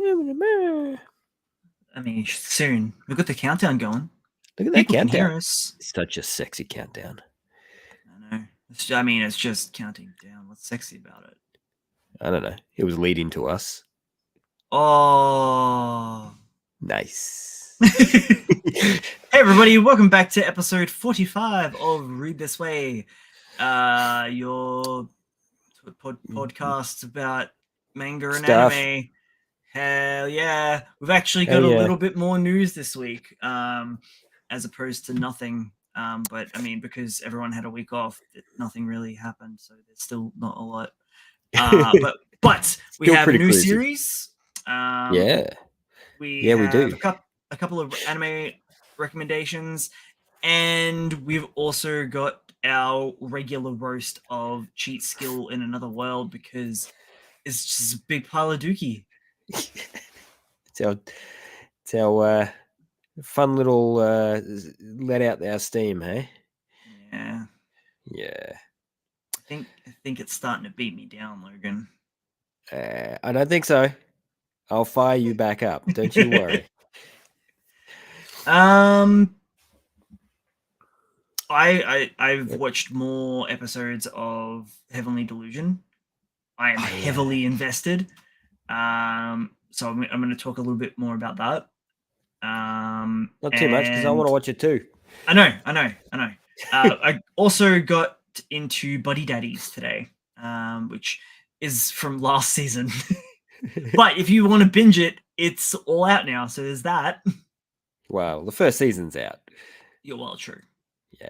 I mean, soon. We've got the countdown going. Look at that People countdown. can hear us. It's such a sexy countdown. I know. It's just counting down. What's sexy about it? I don't know. It was leading to us. Oh. Nice. Hey, everybody. Welcome back to episode 45 of Read This Way, your podcast about manga and anime. Hell yeah. We've actually got a little bit more news this week, as opposed to nothing. But I mean, because everyone had a week off, nothing really happened, so there's still not a lot. But we have a new series. We have a couple of anime recommendations, and we've also got our regular roast of Cheat Skill in Another World, because it's just a big pile of dookie. It's our fun little let out our steam, hey? Yeah. I think it's starting to beat me down, Logan. I don't think so. I'll fire you back up. Don't you worry. I've watched more episodes of Heavenly Delusion. I am heavily invested. So I'm going to talk a little bit more about that. Not too much, because I want to watch it too. I know. I also got into Buddy Daddies today, which is from last season. But if you want to binge it, it's all out now. So there's that. Wow, the first season's out. Yeah, well, true. Yeah.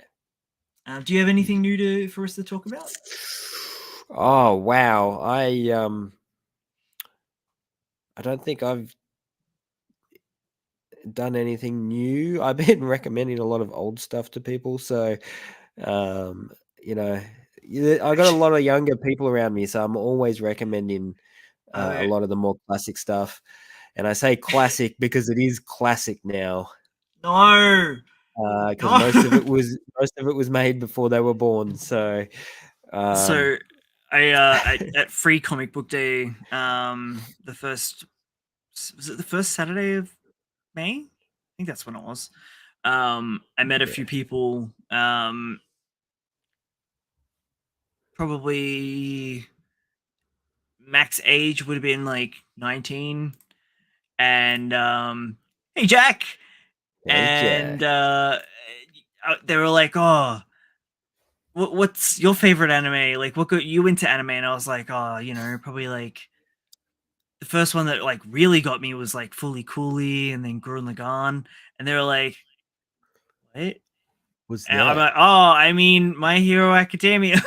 Do you have anything new for us to talk about? Oh wow, I don't think I've done anything new. I've been recommending a lot of old stuff to people, so you know, I got a lot of younger people around me, so I'm always recommending a lot of the more classic stuff. And I say classic because it is classic now. No, because most of it was made before they were born. So, I at Free Comic Book Day, the first Saturday of May? I think that's when it was. I met a few people. Probably max age would have been like 19, and hey Jack, and they were like, "Oh, what's your favorite anime? Like, what got you into anime?" And I was like, "Oh, probably like the first one that like really got me was like Fully Cooley, and then Gurren Lagann." And they were like, "What?" And I'm like, "Oh, I mean, My Hero Academia."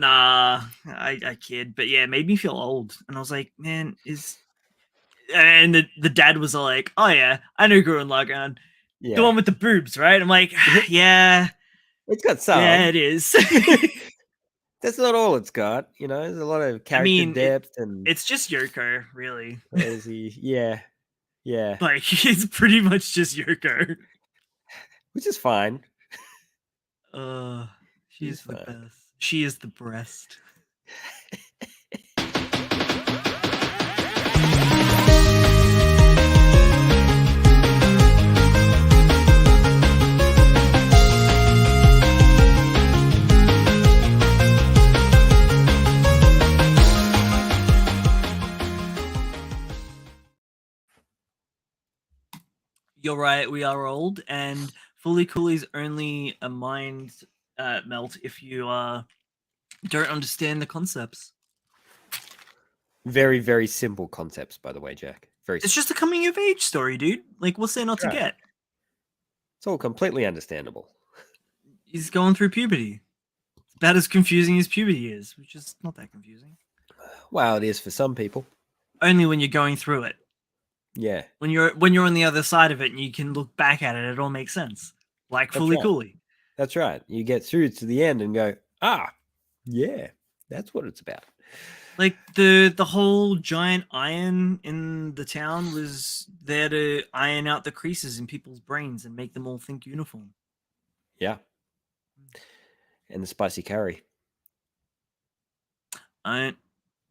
Nah, I kid, but yeah, it made me feel old, and I was like, man, and the dad was like, "Oh yeah, I know Gurren Lagann, the one with the boobs, right?" I'm like, yeah, it's got some. Yeah, it is. That's not all it's got, there's a lot of character depth, and it's just Yoko, really. Yeah. Like, it's pretty much just Yoko, which is fine. She's the best. She is the breast. You're right, we are old, and Fully Cooley's only a mind melt if you don't understand the concepts. Very, very simple concepts, by the way, Jack. It's just a coming of age story, dude. Like, what's there not to get? It's all completely understandable. He's going through puberty. It's about as confusing as puberty is, which is not that confusing. Well, it is for some people. Only when you're going through it. Yeah. When you're on the other side of it and you can look back at it all makes sense. Like Fully Cooley. That's right. You get through to the end and go, yeah, that's what it's about. Like the whole giant iron in the town was there to iron out the creases in people's brains and make them all think uniform. Yeah. And the spicy curry.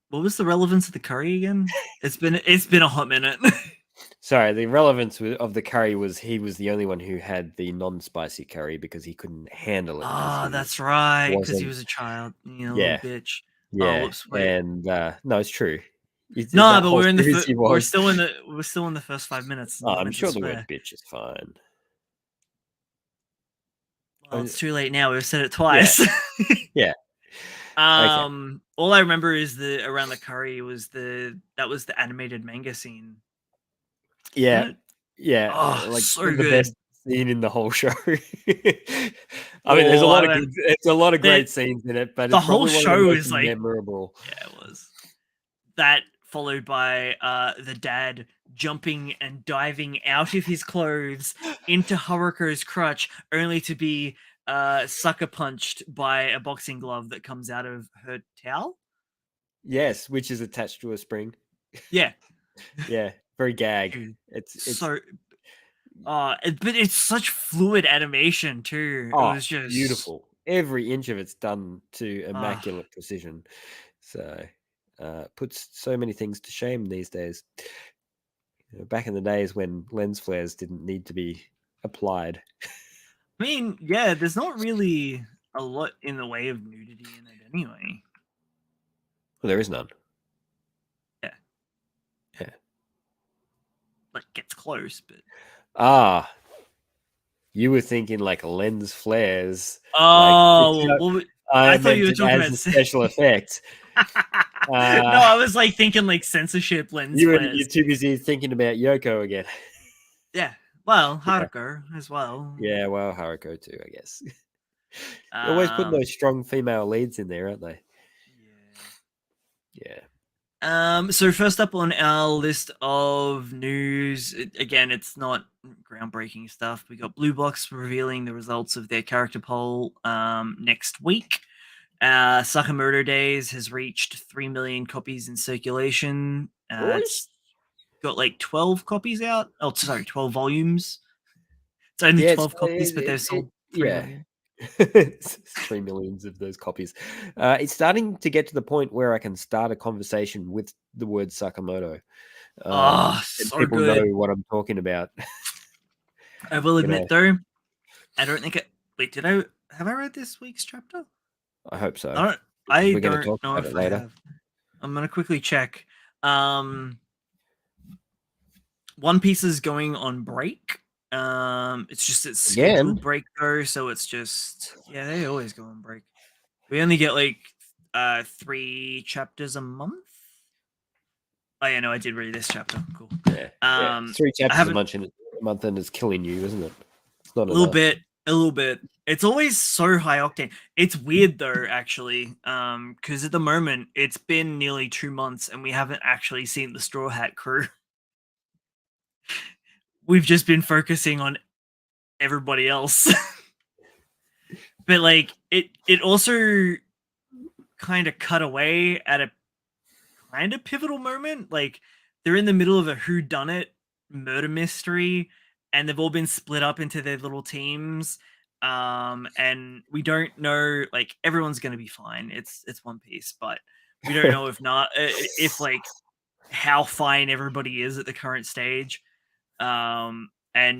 what was the relevance of the curry again? It's been a hot minute. Sorry, the relevance of the curry was he was the only one who had the non-spicy curry because he couldn't handle it because he That's right, because he wasn't. was a child, you know, little Yeah, bitch. Oh, yeah, whoops, wait. and no, it's true. No, That but whole series he we're was. still in the first 5 minutes. I'm Oh, not I'm meant to sure the word swear. bitch is fine. Well, it's too late now. We've said it Yeah, twice. yeah. Okay. All I remember is around the curry was the animated manga scene. Yeah, Wasn't it? yeah, Oh, like so the good. best scene in the whole show. I mean, there's Oh, a lot of the great scenes in it, but the it's whole probably one of the show most is like, memorable. yeah, it was. That followed by the dad jumping and diving out of his clothes into Haruko's crutch, only to be sucker punched by a boxing glove that comes out of her towel. Yes, which is attached to a spring. Yeah, Yeah, very gag. dude, It's so. But it's such fluid animation too. It was just beautiful. Every inch of it's done to uh immaculate precision. So puts so many things to shame these days. Back in the days when lens flares didn't need to be applied. I mean, yeah, there's not really a lot in the way of nudity in it anyway. Well, there is none. Yeah. Yeah. Like gets close, but you were thinking like lens flares. oh, like, I I thought you meant were it talking as about a special effect. no, I was like thinking like censorship lens You're flares. too busy thinking about Yoko again. Yeah, well, Yeah. Haruko as well. Yeah, well, Haruko too, I guess. They're always putting those strong female leads in there, aren't they? Yeah. Yeah. So first up on our list of news, again, it's not groundbreaking stuff. We got Blue Box revealing the results of their character poll next week. Sakamoto Days has reached 3 million copies in circulation. It's got like 12 copies out. Oh, sorry, 12 volumes. It's only 12 copies, but they've sold 3 million. 3 millions of those copies. It's starting to get to the point where I can start a conversation with the word Sakamoto. And So people good. know what I'm talking about. I will admit though, I don't think wait, have I read this week's chapter? I hope so. I We're going to don't talk know about if it I later. have. I'm gonna quickly check. One Piece is going on break. It's just its scheduled break though, so it's just they always go on break. We only get like 3 chapters a month. Oh yeah, no, I did read this chapter. Cool. Yeah. 3 chapters a month and it's killing you, isn't it? It's not a little bit. It's always so high octane. It's weird though, actually, because at the moment it's been nearly 2 months and we haven't actually seen the Straw Hat crew. We've just been focusing on everybody else. But like it also kind of cut away at a kind of pivotal moment. Like they're in the middle of a whodunit murder mystery and they've all been split up into their little teams. And we don't know, like everyone's gonna be fine. It's One Piece, but we don't know if like how fine everybody is at the current stage. And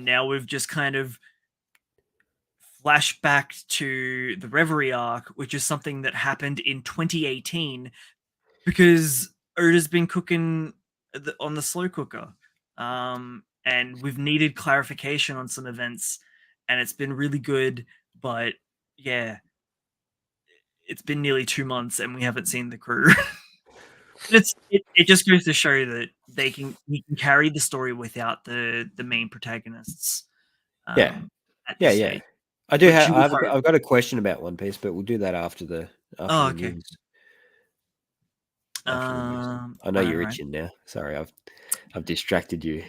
now we've just kind of flashback to the Reverie arc, which is something that happened in 2018 because Oda's been cooking on the slow cooker. And we've needed clarification on some events, and it's been really good. But yeah, it's been nearly 2 months, and we haven't seen the crew. It just goes to show that we can carry the story without the main protagonists. Yeah. I do have. I've got a question about One Piece, but we'll do that after the news. After the news. I know you're itching now. Sorry, I've distracted you.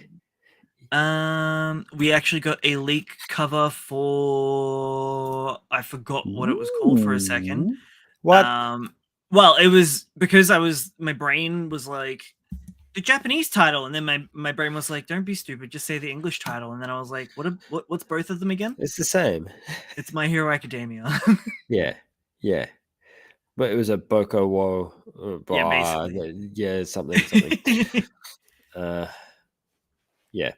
We actually got a leak cover for I forgot what it was called for a second. What? Well, it was because my brain was like the Japanese title, and then my brain was like, "Don't be stupid, just say the English title." And then I was like, "What's both of them again?" It's the same. It's My Hero Academia. Yeah. But it was a Boko Wo. Yeah, basically. Yeah, something. Yeah.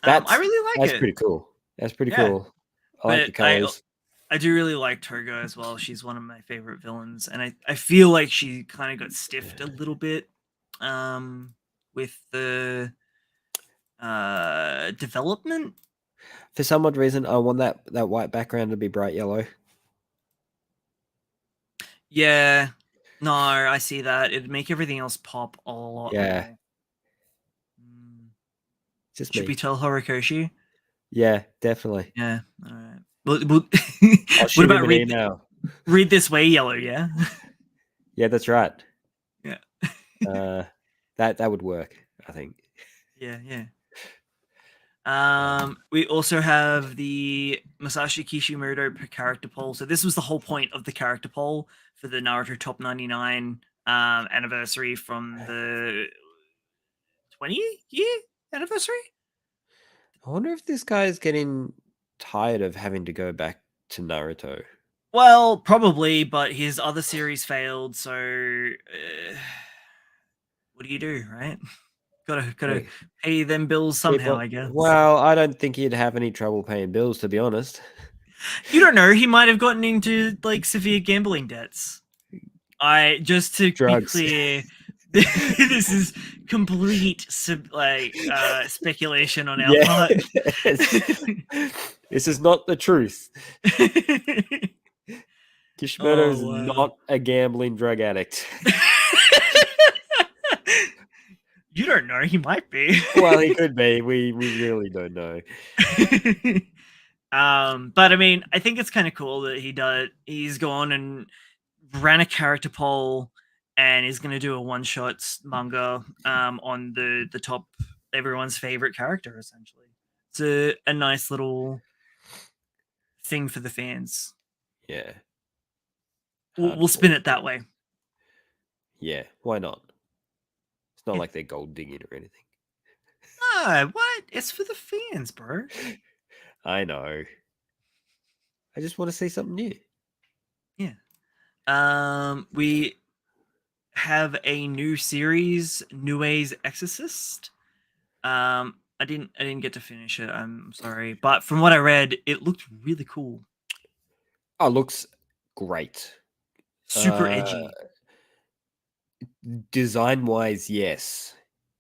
I really like That's it. pretty cool. That's pretty Yeah, cool. I like the but colors. I do really like Togo as well. She's one of my favorite villains, and I feel like she kind of got stiffed a little bit with the development. For some odd reason, I want that white background to be bright yellow. Yeah, no, I see that. It'd make everything else pop a lot more. Just Should we me. tell Horikoshi? Yeah, definitely. Yeah, all right. Well, I'll what shoot him about an email. read this way, yellow? Yeah. Yeah, that's right. Yeah. That would work, I think. Yeah, yeah. We also have the Masashi Kishimoto character poll. So this was the whole point of the character poll for the Naruto Top 99 anniversary from the 20-year anniversary. I wonder if this guy is getting tired of having to go back to Naruto. Well, probably, but his other series failed. So what do, right? Gotta pay them bills somehow, I guess. Well, I don't think he'd have any trouble paying bills, to be honest. You don't know. He might have gotten into like severe gambling debts. Just to Drugs. be clear, this is complete speculation on our part. This is not the truth. Kishimoto is not a gambling drug addict. You don't know. He might be. Well, he could be. We really don't know. But I mean, I think it's kind of cool that he's gone and ran a character poll and is going to do a one-shot manga on the top everyone's favorite character. Essentially, it's a nice little thing for the fans. Yeah, we'll spin it that way. Yeah, why not? It's not like they're gold digging or anything. What? It's for the fans, bro. I know. I just want to see something new. Yeah. We have a new series, Nue's Exorcist. I didn't get to finish it. I'm sorry, but from what I read, it looked really cool. Oh, looks great. Super edgy. Design-wise, yes.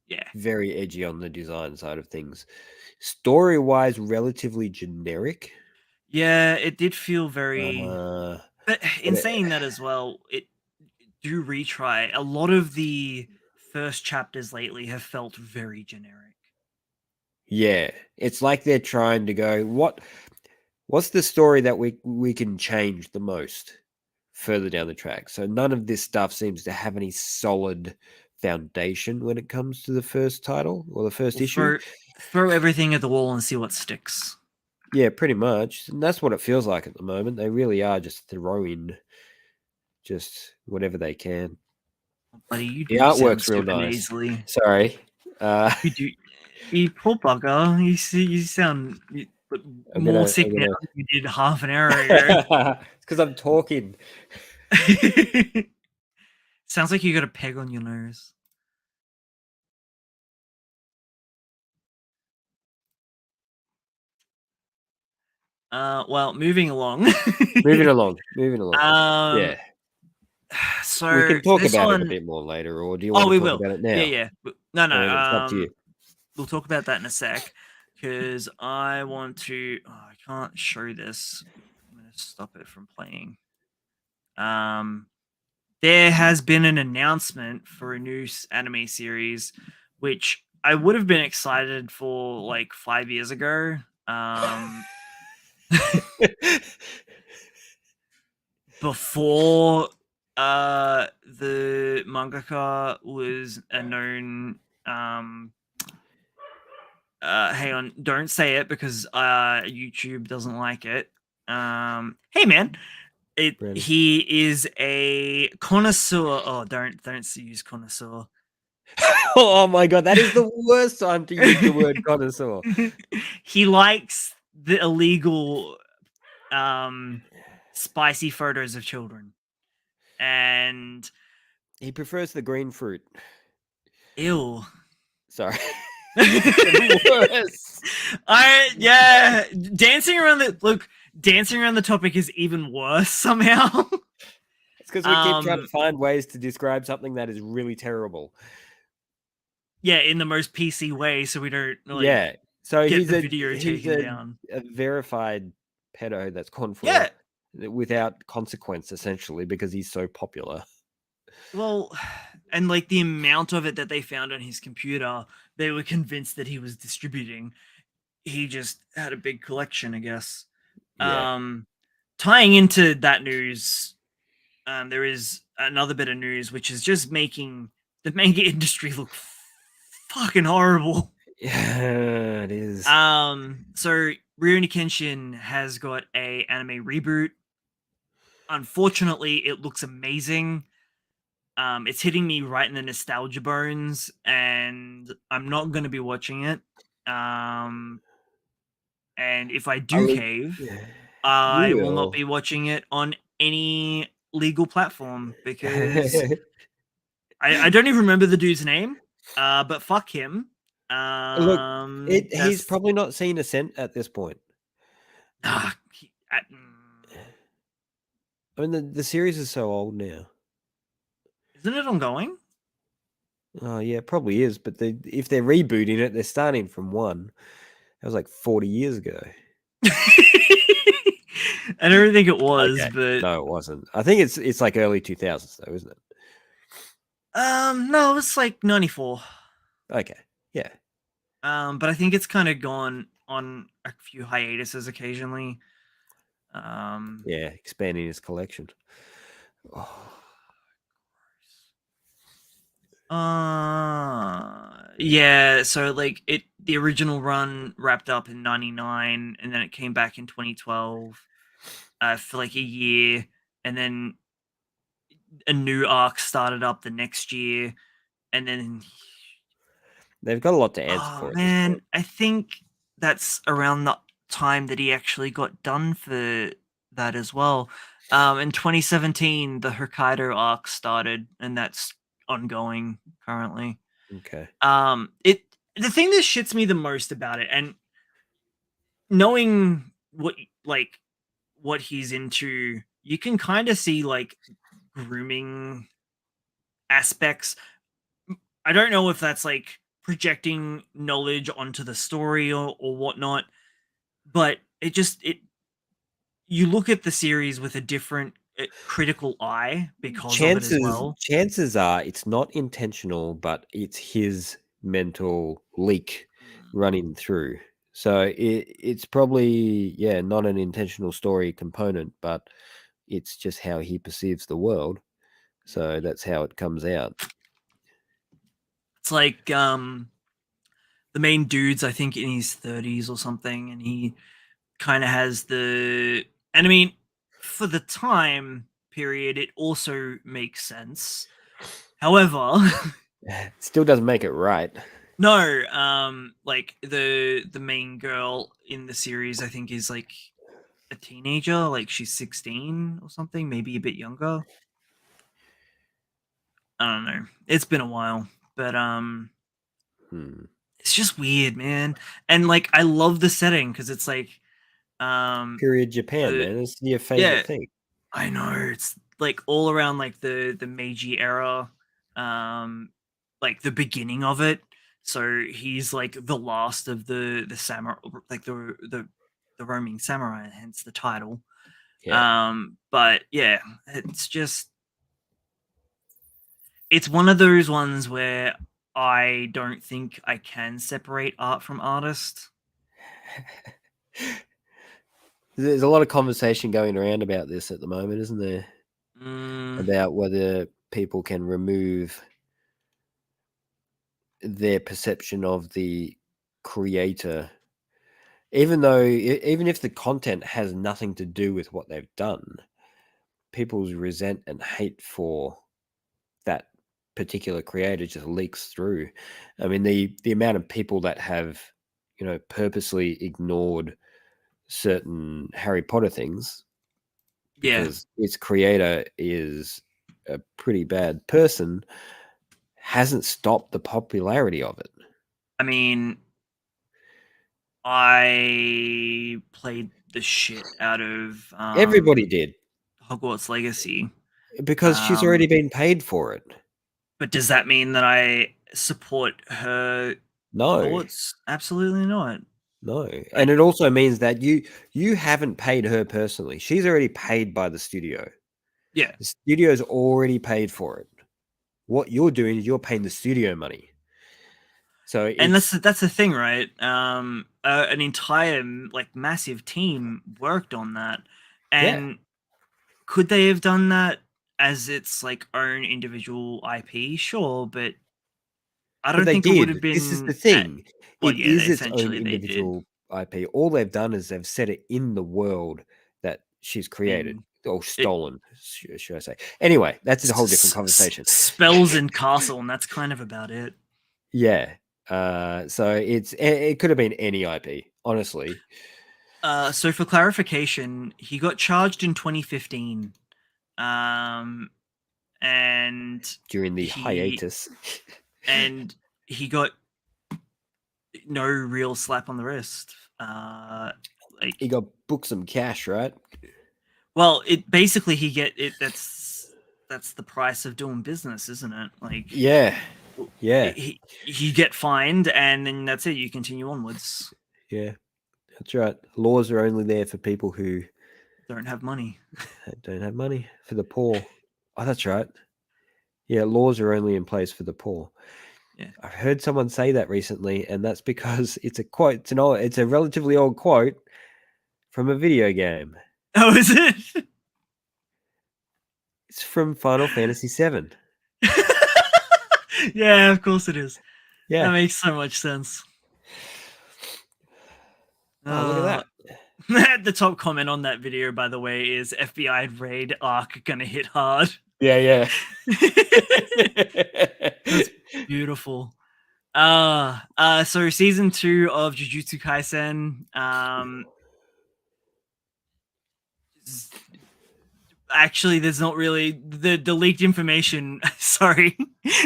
Yeah. Very edgy on the design side of things. Story-wise, relatively generic. Yeah, it did feel very. But in saying that as well, it do retry. A lot of the first chapters lately have felt very generic. Yeah, it's like they're trying to go, what's the story that we can change the most further down the track? So none of this stuff seems to have any solid foundation when it comes to the first title or the first issue. Throw everything at the wall and see what sticks. Yeah, pretty much. And that's what it feels like at the moment. They really are just throwing just whatever they can. Buddy, the artwork's real nice. Easily. Sorry. You do. You poor bugger. You sound more sick now than you did half an hour ago. It's because I'm talking. Sounds like you got a peg on your nose. Well, moving along. moving along. Yeah. So we can talk about it a bit more later, or do you want to talk about it now? Yeah. No. It's up to you. We'll talk about that in a sec because I want to. Oh, I can't show this. I'm going to stop it from playing. There has been an announcement for a new anime series, which I would have been excited for like 5 years ago. Before the mangaka was a known hang on, don't say it because YouTube doesn't like it. Hey man, he is a connoisseur. Oh, don't use connoisseur. Oh my god, that is the worst time to use the word connoisseur. He likes the illegal spicy photos of children. and He prefers the green fruit. ew. Sorry. It's worse. Dancing around the topic is even worse somehow. It's because we keep trying to find ways to describe something that is really terrible. Yeah, in the most PC way, so we don't So get he's the video taken down. A verified pedo that's gone for without consequence, essentially, because he's so popular. Well, and like the amount of it that they found on his computer, they were convinced that he was distributing. He just had a big collection, I guess. Yeah. Tying into that news, there is another bit of news which is just making the manga industry look fucking horrible. Yeah, it is. So Rurouni Kenshin has got a anime reboot. Unfortunately, it looks amazing. It's hitting me right in the nostalgia bones, and I'm not going to be watching it. And if I do cave, I will not be watching it on any legal platform because I don't even remember the dude's name. But fuck him. Look, he's probably not seen a cent at this point. I mean, the series is so old now. Isn't it ongoing? Oh, yeah, it probably is. But if they're rebooting it, they're starting from 1. That was like 40 years ago. I don't think it was, but no, it wasn't. I think it's like early 2000s, though, isn't it? No, it's like 94. Okay, yeah. But I think it's kind of gone on a few hiatuses occasionally. Yeah, expanding his collection. Yeah, so like the original run wrapped up in 99 and then it came back in 2012 for like a year, and then a new arc started up the next year, and then they've got a lot to answer for. Man, I think that's around the time that he actually got done for that as well. In 2017, the Hokkaido arc started, and that's ongoing currently. Okay. The thing that shits me the most about it, and knowing what he's into, you can kind of see like grooming aspects. I don't know if that's like projecting knowledge onto the story or whatnot, but you look at the series with a different critical eye because of it as well. Chances are it's not intentional, but it's his mental leak running through. So it's probably not an intentional story component, but it's just how he perceives the world. So that's how it comes out. It's like the main dude's, I think, in his 30s or something, and he kind of has and I mean, for the time period, it also makes sense. However, still doesn't make it right. No, like the main girl in the series, I think, is like a teenager, like she's 16 or something, maybe a bit younger. I don't know. It's been a while, but it's just weird, man. And like I love the setting because it's like period Japan, man. It's your favorite thing. I know, it's like all around like the Meiji era, like the beginning of it. So he's like the last of the samurai, like the roaming samurai, hence the title. Yeah. But yeah, it's one of those ones where I don't think I can separate art from artist. There's a lot of conversation going around about this at the moment, isn't there? About whether people can remove their perception of the creator, even if the content has nothing to do with what they've done. People's resent and hate for that particular creator just leaks through. I mean, the amount of people that have, purposely ignored certain Harry Potter things because its creator is a pretty bad person hasn't stopped the popularity of it. I mean, I played the shit out of Everybody did Hogwarts Legacy. because she's already been paid for it. But does that mean that I support her No, thoughts? Absolutely not. no, and it also means that you haven't paid her personally. She's already paid by the studio. Yeah, The studio's already paid for it. What you're doing is you're paying the studio money. So and it's that's the thing, right? An entire like massive team worked on that, yeah. and could they have done that as its like own individual IP? Sure, but I But don't they think it would did. have This is the been. thing. Well, It yeah, is its own essentially they did. individual IP. All they've done is they've set it in the world that she's I created mean, or it stolen, should I say. Anyway, that's a whole different conversation. spells in Castle, and that's kind of about it. Yeah. So it could have been any IP, honestly. So for clarification, he got charged in 2015. And During the he hiatus. and he got no real slap on the wrist. Like He got booked some cash, right? well, it basically he get it. That's the price of doing business, isn't it? Like Yeah. Yeah. he get fined, and then that's it. You continue onwards. Yeah. That's right. Laws are only there for people who Don't have money. don't have money, for the poor. Oh, that's right. Yeah, laws are only in place for the poor. Yeah. I've heard someone say that recently, and that's because it's a quote. It's a relatively old quote from a video game. Oh, is it? It's from Final Fantasy VII. Yeah, of course it is. Yeah. That makes so much sense. Oh, look at that. The top comment on that video, by the way, is FBI raid arc gonna hit hard. Yeah, yeah. That's beautiful. So season 2 of Jujutsu Kaisen, actually there's not really the leaked information sorry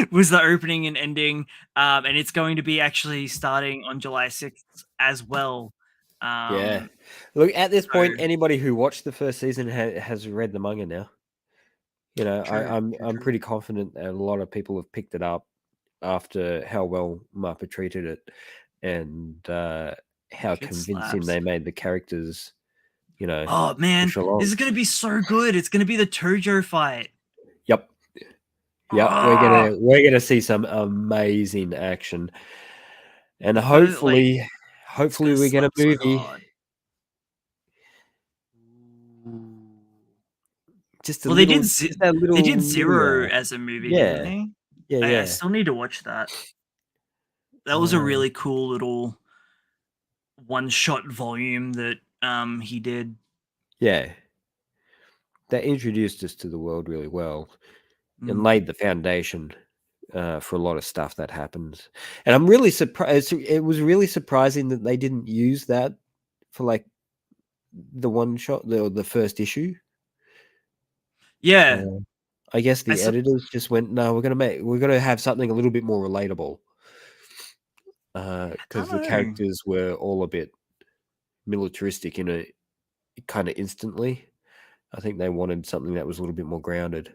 was the opening and ending, and it's going to be actually starting on July 6th as well. Yeah. Look, at this point, anybody who watched the first season has read the manga now. You know, I'm pretty confident that a lot of people have picked it up after how well Mappa treated it and how convincing they made the characters. You know, oh man, this is gonna be so good. It's gonna be the Tojo fight. Yep. Yeah, we're gonna see some amazing action, and hopefully we get a movie. So Just a well, little, they did Zero as a movie, didn't they? Yeah. I still need to watch that. That was a really cool little one-shot volume that he did. Yeah. That introduced us to the world really well and laid the foundation for a lot of stuff that happens. And I'm really surprised. It was really surprising that they didn't use that for like the one shot, the first issue. Yeah. I guess the editors just went, no, we're gonna have something a little bit more relatable. Because the characters were all a bit militaristic in a kind of instantly. I think they wanted something that was a little bit more grounded.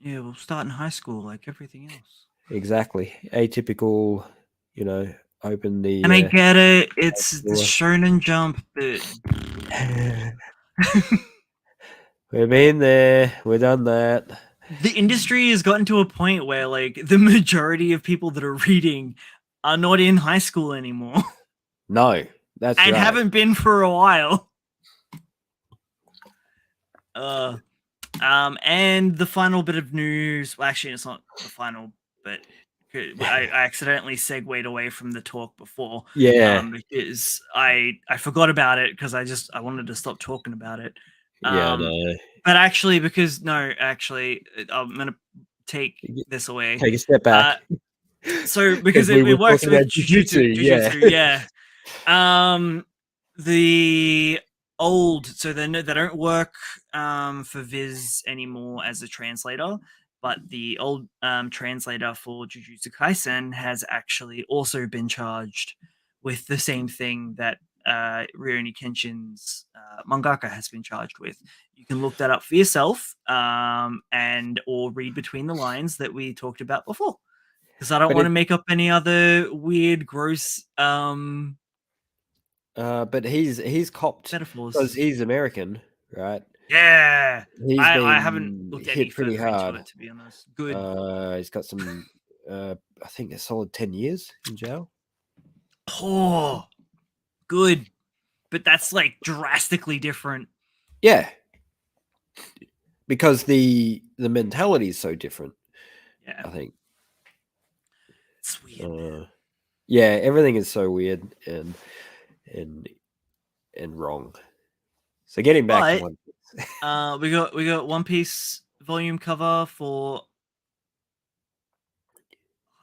Yeah, we'll start in high school like everything else. Exactly. Atypical, you know, open the... And I get it. It's the Shonen Jump, but... We've been there. We've done that. The industry has gotten to a point where, like, the majority of people that are reading are not in high school anymore. No, that's right. And haven't been for a while. And the final bit of news... Well, actually, it's not the final, but... I accidentally segued away from the talk before. Yeah. Because I forgot about it because I wanted to stop talking about it. Yeah, no. But actually, I'm gonna take this away. Take a step back. So because it works with Jujutsu, yeah. The old, so they don't work for Viz anymore as a translator. but the old translator for Jujutsu Kaisen has actually also been charged with the same thing that Rurouni Kenshin's mangaka has been charged with. You can look that up for yourself, and or read between the lines that we talked about before, because I don't want to make up any other weird, gross but he's copped metaphors. because he's American, right? Yeah, He's I haven't been looked any hit pretty further into hard. it, to be honest. Good. He's got some, I think, a solid 10 years in jail. Oh, good. But that's like drastically different. Yeah, because the mentality is so different. Yeah, I think it's weird. Yeah, everything is so weird and wrong. So getting back to One Piece. We got One Piece volume cover for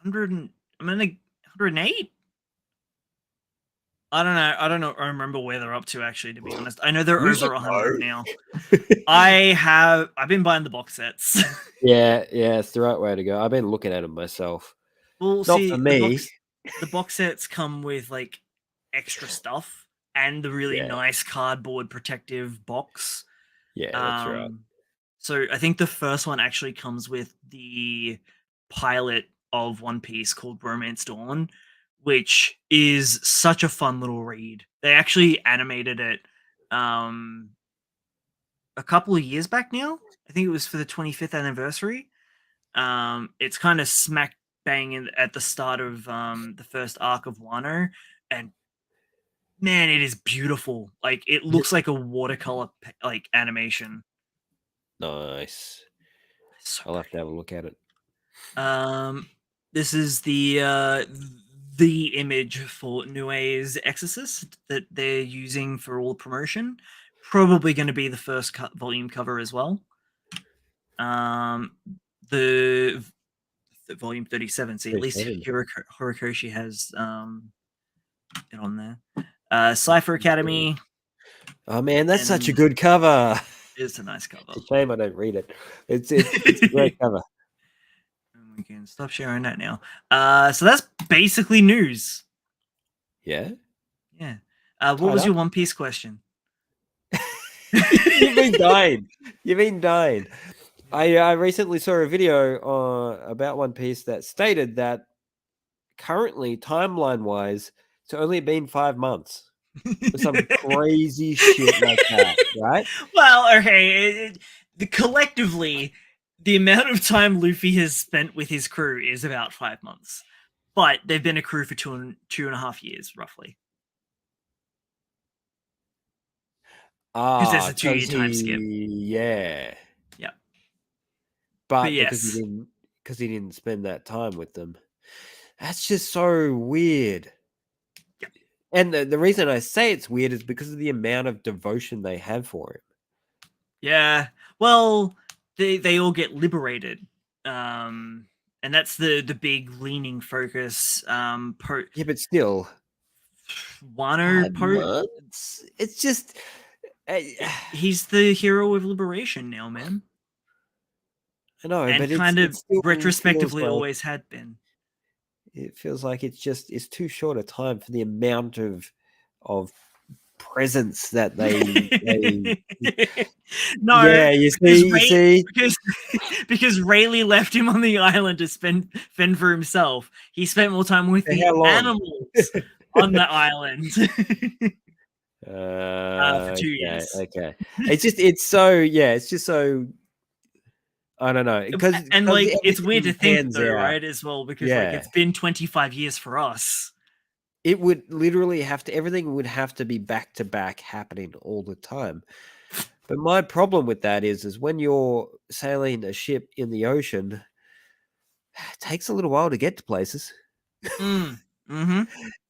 108. I don't know. I remember where they're up to, actually, to be honest. I know they're over 100 now. I've been buying the box sets. yeah, it's the right way to go. I've been looking at them myself. Well, not see, for me. The box sets come with like extra stuff and the really nice cardboard protective box. Yeah, that's right. So I think the first one actually comes with the pilot of One Piece called Romance Dawn, which is such a fun little read. They actually animated it a couple of years back now. I think it was for the 25th anniversary. It's kind of smack bang at the start of the first arc of Wano, and man, it is beautiful. Like, it looks like a watercolor like animation. Nice. So I'll have to have a look at it. This is the image for Nue's Exorcist that they're using for all promotion. Probably going to be the first volume cover as well. The volume 37. See, at least Horikoshi has it on there. Cipher Academy. Oh man, that's such a good cover. It's a nice cover. It's a shame I don't read it. It's a great cover. We can stop sharing that now. So that's basically news. Yeah. Yeah. What was your One Piece question? You've been dying. You've been dying. I recently saw a video about One Piece that stated that currently, timeline-wise, it's only been 5 months. Some crazy shit like that, right? Well, okay. Collectively, the amount of time Luffy has spent with his crew is about 5 months. But they've been a crew for two and a half years, roughly. Because there's a 2-year time skip. Yeah. Yeah. But yes, because he didn't spend that time with them. That's just so weird. Yep. And the reason I say it's weird is because of the amount of devotion they have for him. Yeah. Well, they all get liberated. And that's the big leaning focus. Yeah, but still. Wano it's just he's the hero of liberation now, man. I know, and but kind it's of retrospectively always had been. It feels like it's too short a time for the amount of presence that they no, yeah, you see because Rayleigh left him on the island to fend for himself. He spent more time with the animals on the island. For 2 years. Okay. It's just so I don't know, because like it's weird to think though, right? As well, because like it's been 25 years for us. It would literally everything would have to be back to back happening all the time. But my problem with that is when you're sailing a ship in the ocean, it takes a little while to get to places. Mm-hmm.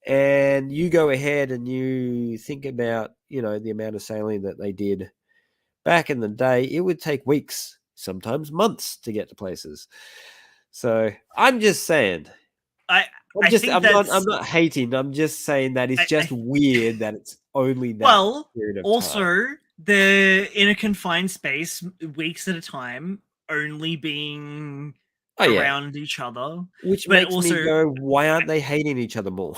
And you go ahead and you think about, the amount of sailing that they did back in the day. It would take weeks, sometimes months to get to places. So I'm just saying. I'm not hating. I'm just saying that it's just weird that it's only that period of time. They're in a confined space, weeks at a time. only being yeah. around each other, Which but makes me also go, why aren't they hating each other more?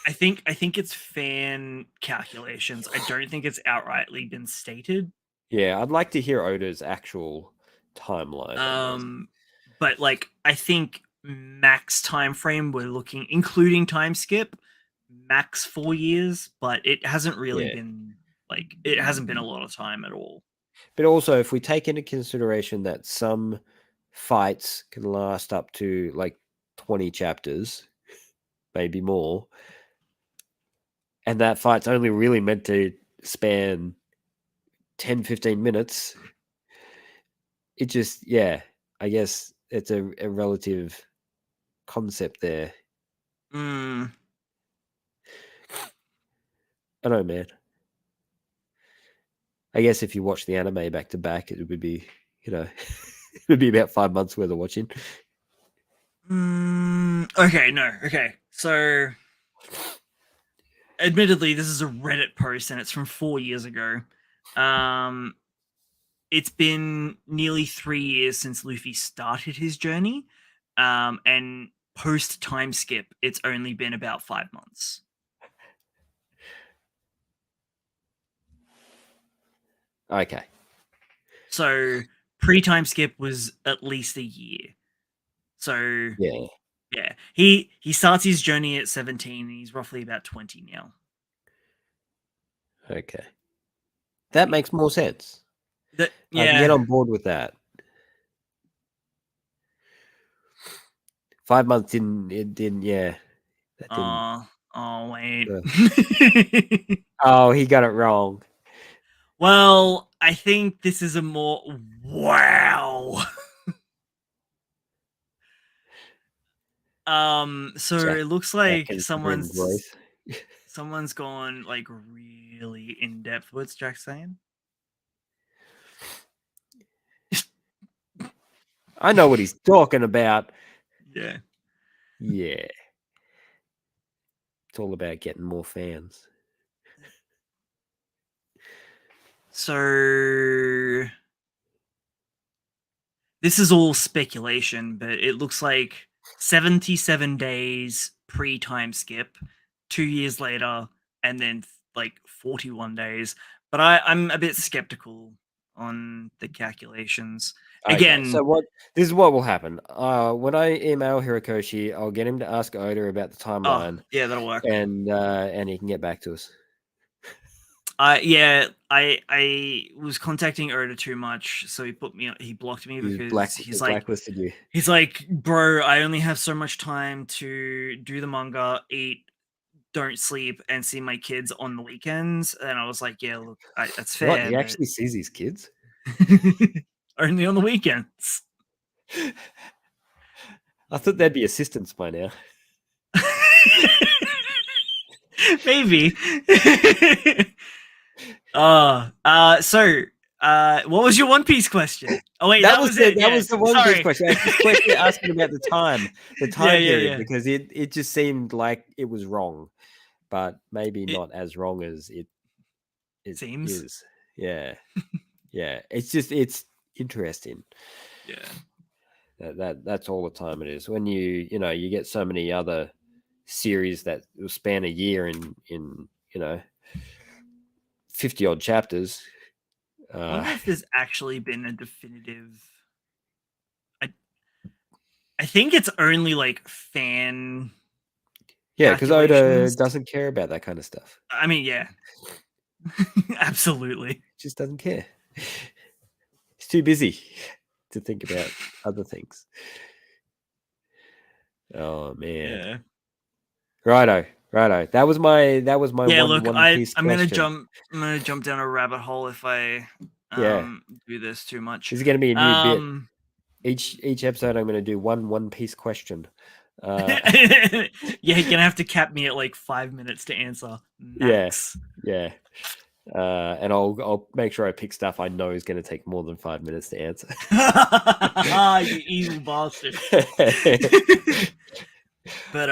I think it's fan calculations. I don't think it's outrightly been stated. Yeah, I'd like to hear Oda's actual timeline on this. But like I think max time frame we're looking, including time skip, max 4 years, but it hasn't really Yeah. been like it hasn't been a lot of time at all. But also, if we take into consideration that some fights can last up to like 20 chapters, maybe more, and that fight's only really meant to span 10, 15 minutes, it just, yeah, I guess it's a relative concept there. Mm. I don't know, man. I guess if you watch the anime back to back, it would be, it would be about 5 months worth of watching. Okay, no, okay. So, admittedly, this is a Reddit post and it's from 4 years ago. It's been nearly 3 years since Luffy started his journey, and post time skip, it's only been about 5 months. Okay. So pre time skip was at least a year. So Yeah. yeah, he starts his journey at 17 and he's roughly about 20 now. Okay. That makes more sense. That I can get yeah. on board with that. 5 months didn't, yeah. That didn't. Oh wait. Oh, he got it wrong. Well, I think this is a more wow. So Jack, it looks Jack like considering growth. someone's gone like really in depth. What's Jack saying? I know what he's talking about. Yeah. Yeah. It's all about getting more fans. So this is all speculation, but it looks like 77 days pre time skip, 2 years later, and then like 41 days. But I'm a bit skeptical on the calculations. Okay, Again, so this is what will happen. When I email Hirokoshi, I'll get him to ask Oda about the timeline, yeah, that'll work. and he can get back to us. Yeah, I was contacting Oda too much, so he blocked me because he's like, blacklisted you. he's like, bro, I only have so much time to do the manga, eat, don't sleep, and see my kids on the weekends. And I was like, yeah, look, that's What? fair, He but actually sees his kids? only on the weekends. I thought they'd be assistants by now. Maybe. So what was your One Piece question? Oh wait, that was it. That was the One Piece question. I was just asking about the time period, because it just seemed like it was wrong, but maybe not as wrong as it seems. is. Yeah, yeah. It's interesting. Yeah. That's all the time it is. When you get so many other series that will span a year in 50 odd chapters. I wonder if there's actually been a definitive. I think it's only like fan. Yeah, because Oda doesn't care about that kind of stuff. I mean, yeah, absolutely. Just doesn't care. He's too busy to think about other things. Oh man. Yeah. Righto. That was my yeah. One Piece I'm question. gonna jump down a rabbit hole if I do this too much. This is gonna be a new bit. Each episode, I'm gonna do One Piece question. Yeah, you're gonna have to cap me at like 5 minutes to answer max. Yeah. And I'll make sure I pick stuff I know is going to take more than 5 minutes to answer. You evil bastard. But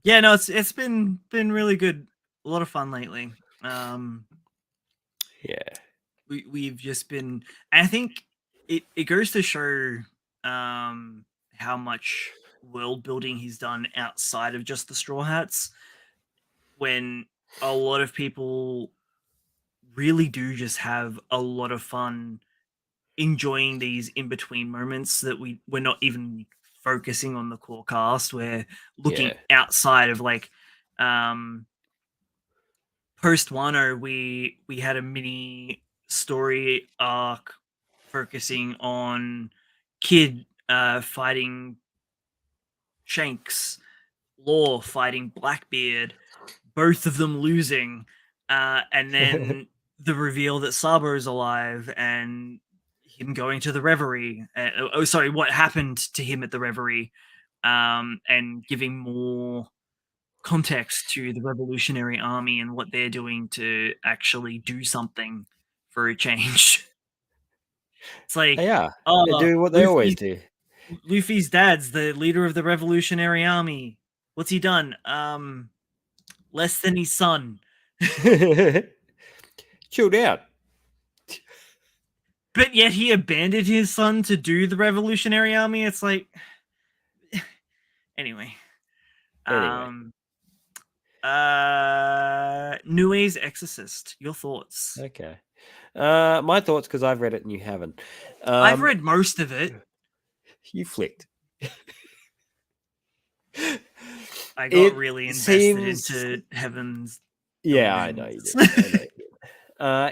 yeah, no, it's been really good. A lot of fun lately. Yeah. We've just been. I think it goes to show how much world building he's done outside of just the Straw Hats, when a lot of people really do just have a lot of fun enjoying these in between moments that we're not even focusing on the core cast. We're looking outside of like post Wano, we had a mini story arc focusing on Kid fighting Shanks, Law fighting Blackbeard, both of them losing, and then the reveal that Sabo is alive and him going to the Reverie. What happened to him at the Reverie, and giving more context to the Revolutionary Army and what they're doing to actually do something for a change. It's like, they're doing what they always do. Luffy's dad's the leader of the Revolutionary Army. What's he done? Less than his son. Chilled out. But yet he abandoned his son to do the Revolutionary Army. It's like, anyway. Nue's Exorcist. Your thoughts? Okay. My thoughts, because I've read it and you haven't. I've read most of it. You flicked. I got really invested into Heaven's. Yeah, I know you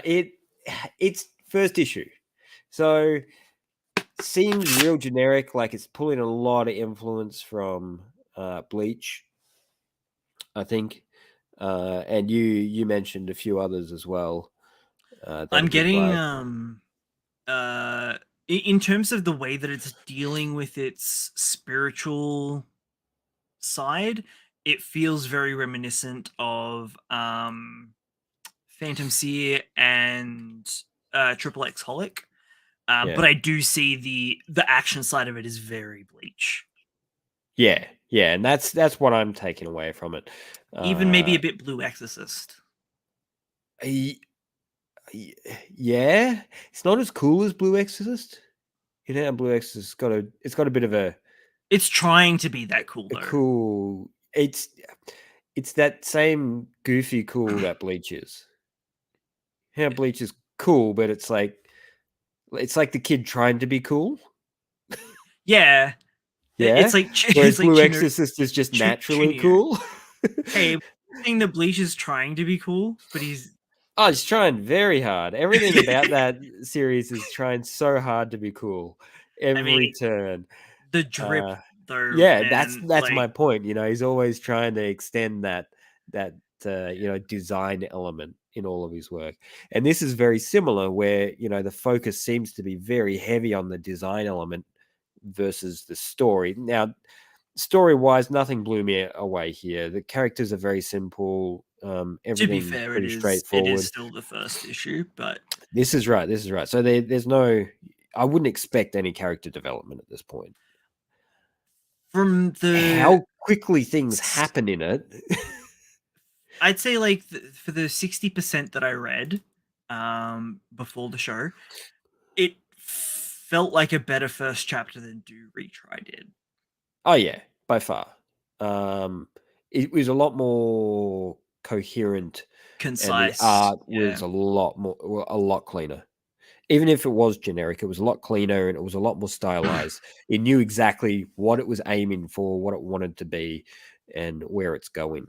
did. It's first issue, so seems real generic. Like it's pulling a lot of influence from Bleach, I think, and you mentioned a few others as well. I'm getting in terms of the way that it's dealing with its spiritual side, it feels very reminiscent of Phantom Seer and Triple X Holic. But I do see the action side of it is very Bleach. Yeah, and that's what I'm taking away from it. Even maybe a bit Blue Exorcist. Yeah, it's not as cool as Blue Exorcist. You know, Blue Exorcist it's got a bit of a. It's trying to be that cool though. Cool. It's that same goofy cool that Bleach is. Yeah, Bleach is cool, but it's like the kid trying to be cool. Yeah. It's like whereas Blue Exorcist is just naturally cool. Hey, I think that Bleach is trying to be cool, but he's trying very hard. Everything about that series is trying so hard to be cool. Every turn. The drip, though. Yeah, man, that's my point. You know, he's always trying to extend that design element in all of his work. And this is very similar, where the focus seems to be very heavy on the design element versus the story. Now, story-wise, nothing blew me away here. The characters are very simple. Everything, to be fair, pretty straightforward. It is still the first issue, but this is right. So there's no. I wouldn't expect any character development at this point. From how quickly things happen in it. I'd say like for the 60% that I read before the show, it felt like a better first chapter than Do Retry did. Oh yeah, by far. It was a lot more coherent, concise. And the art was a lot cleaner. Even if it was generic, it was a lot cleaner and it was a lot more stylized. It knew exactly what it was aiming for, what it wanted to be, and where it's going.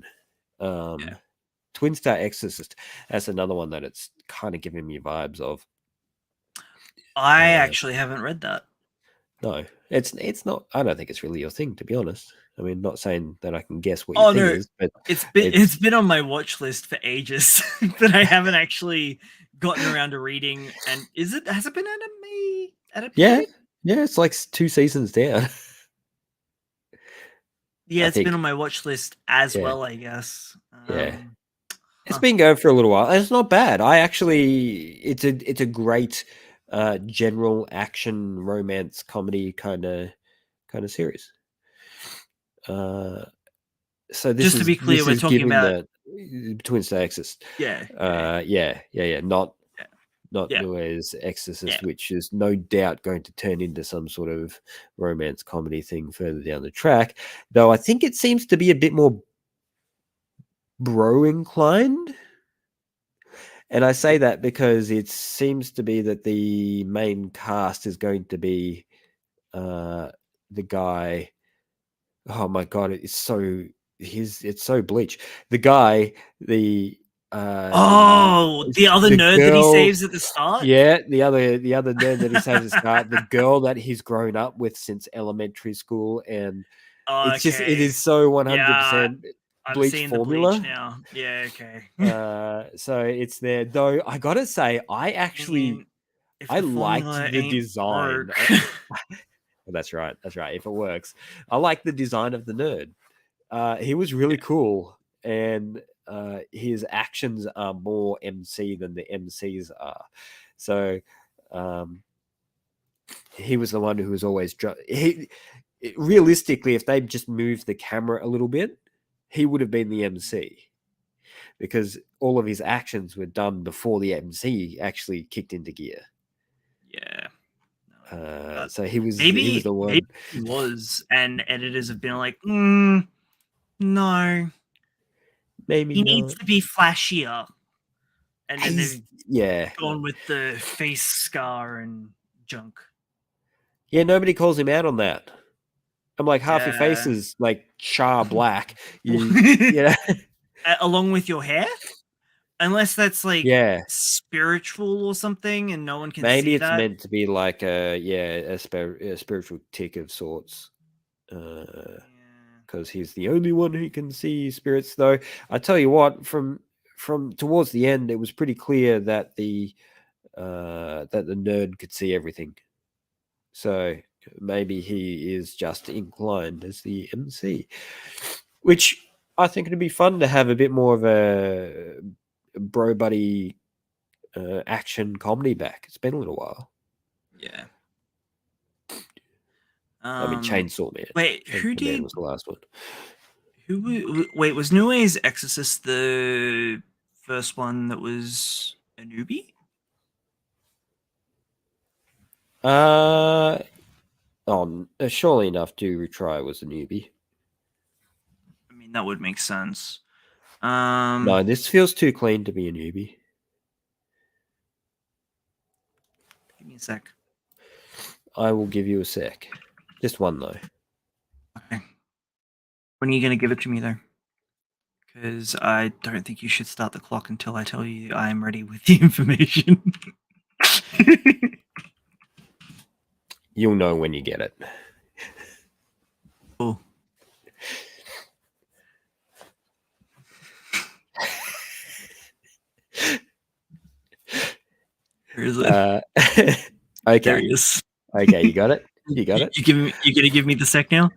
Twin Star Exorcist, that's another one that it's kind of giving me vibes of. I actually haven't read that. No, it's not. I don't think it's really your thing, to be honest. I mean, not saying that I can guess what your thing is, but it's been on my watch list for ages, but I haven't actually gotten around to reading. And has it been adapted? Yeah, it's like 2 seasons down. Yeah, it's been on my watch list as well, I guess. It's been going for a little while. It's not bad. It's a great general action romance comedy kind of series. So this just to be clear, we're talking about the Twin Star Exorcist. Yeah. Not not Yeah. Nue's Exorcist, Yeah. which is no doubt going to turn into some sort of romance comedy thing further down the track. Though I think it seems to be a bit more bro inclined. And I say that because it seems to be that the main cast is going to be the guy. Oh my god, it's so Bleach. The guy, the the other the nerd that he girl, saves at the start. yeah, the other nerd that he saves at the start, the girl that he's grown up with since elementary school, and it Okay. is so Yeah, 100% I'm Bleach seeing the Bleach formula. now. Yeah, okay. So it's there. Though I gotta say, I mean, if I the liked formula the ain't design. broke. Well, that's right. That's right. If it works, I like the design of the nerd. He was really cool, and his actions are more MC than the MCs are. So he was the one who was always realistically, if they just moved the camera a little bit, he would have been the MC because all of his actions were done before the MC actually kicked into gear. Yeah. No, So he was maybe the one. he was, and editors have been like, no, Maybe he needs not. to be flashier, and then they've Yeah. gone with the face scar and junk. Yeah, nobody calls him out on that. I'm like, half your face Yeah. is like char black. Yeah. Along with your hair, unless that's like Yeah. spiritual or something, and no one can Maybe see it's that. meant to be like a spiritual tick of sorts. Yeah. Because he's the only one who can see spirits. Though I tell you what, from towards the end, it was pretty clear that the nerd could see everything. So maybe he is just inclined as the MC, which I think it'd be fun to have a bit more of a bro buddy action comedy back. It's been a little while. Yeah. I mean, Chainsaw Man. Wait, Chainsaw Man was the last one. wait, was Nue's Exorcist the first one that was a newbie? Surely enough, Do Retry was a newbie. I mean, that would make sense. No, this feels too clean to be a newbie. Give me a sec. I will give you a sec. Just one though. Okay. When are you going to give it to me, though? Because I don't think you should start the clock until I tell you I'm ready with the information. You'll know when you get it. Cool. Where is it? Okay. There he is. Okay, you got it. You got it. You gonna give me the sec now?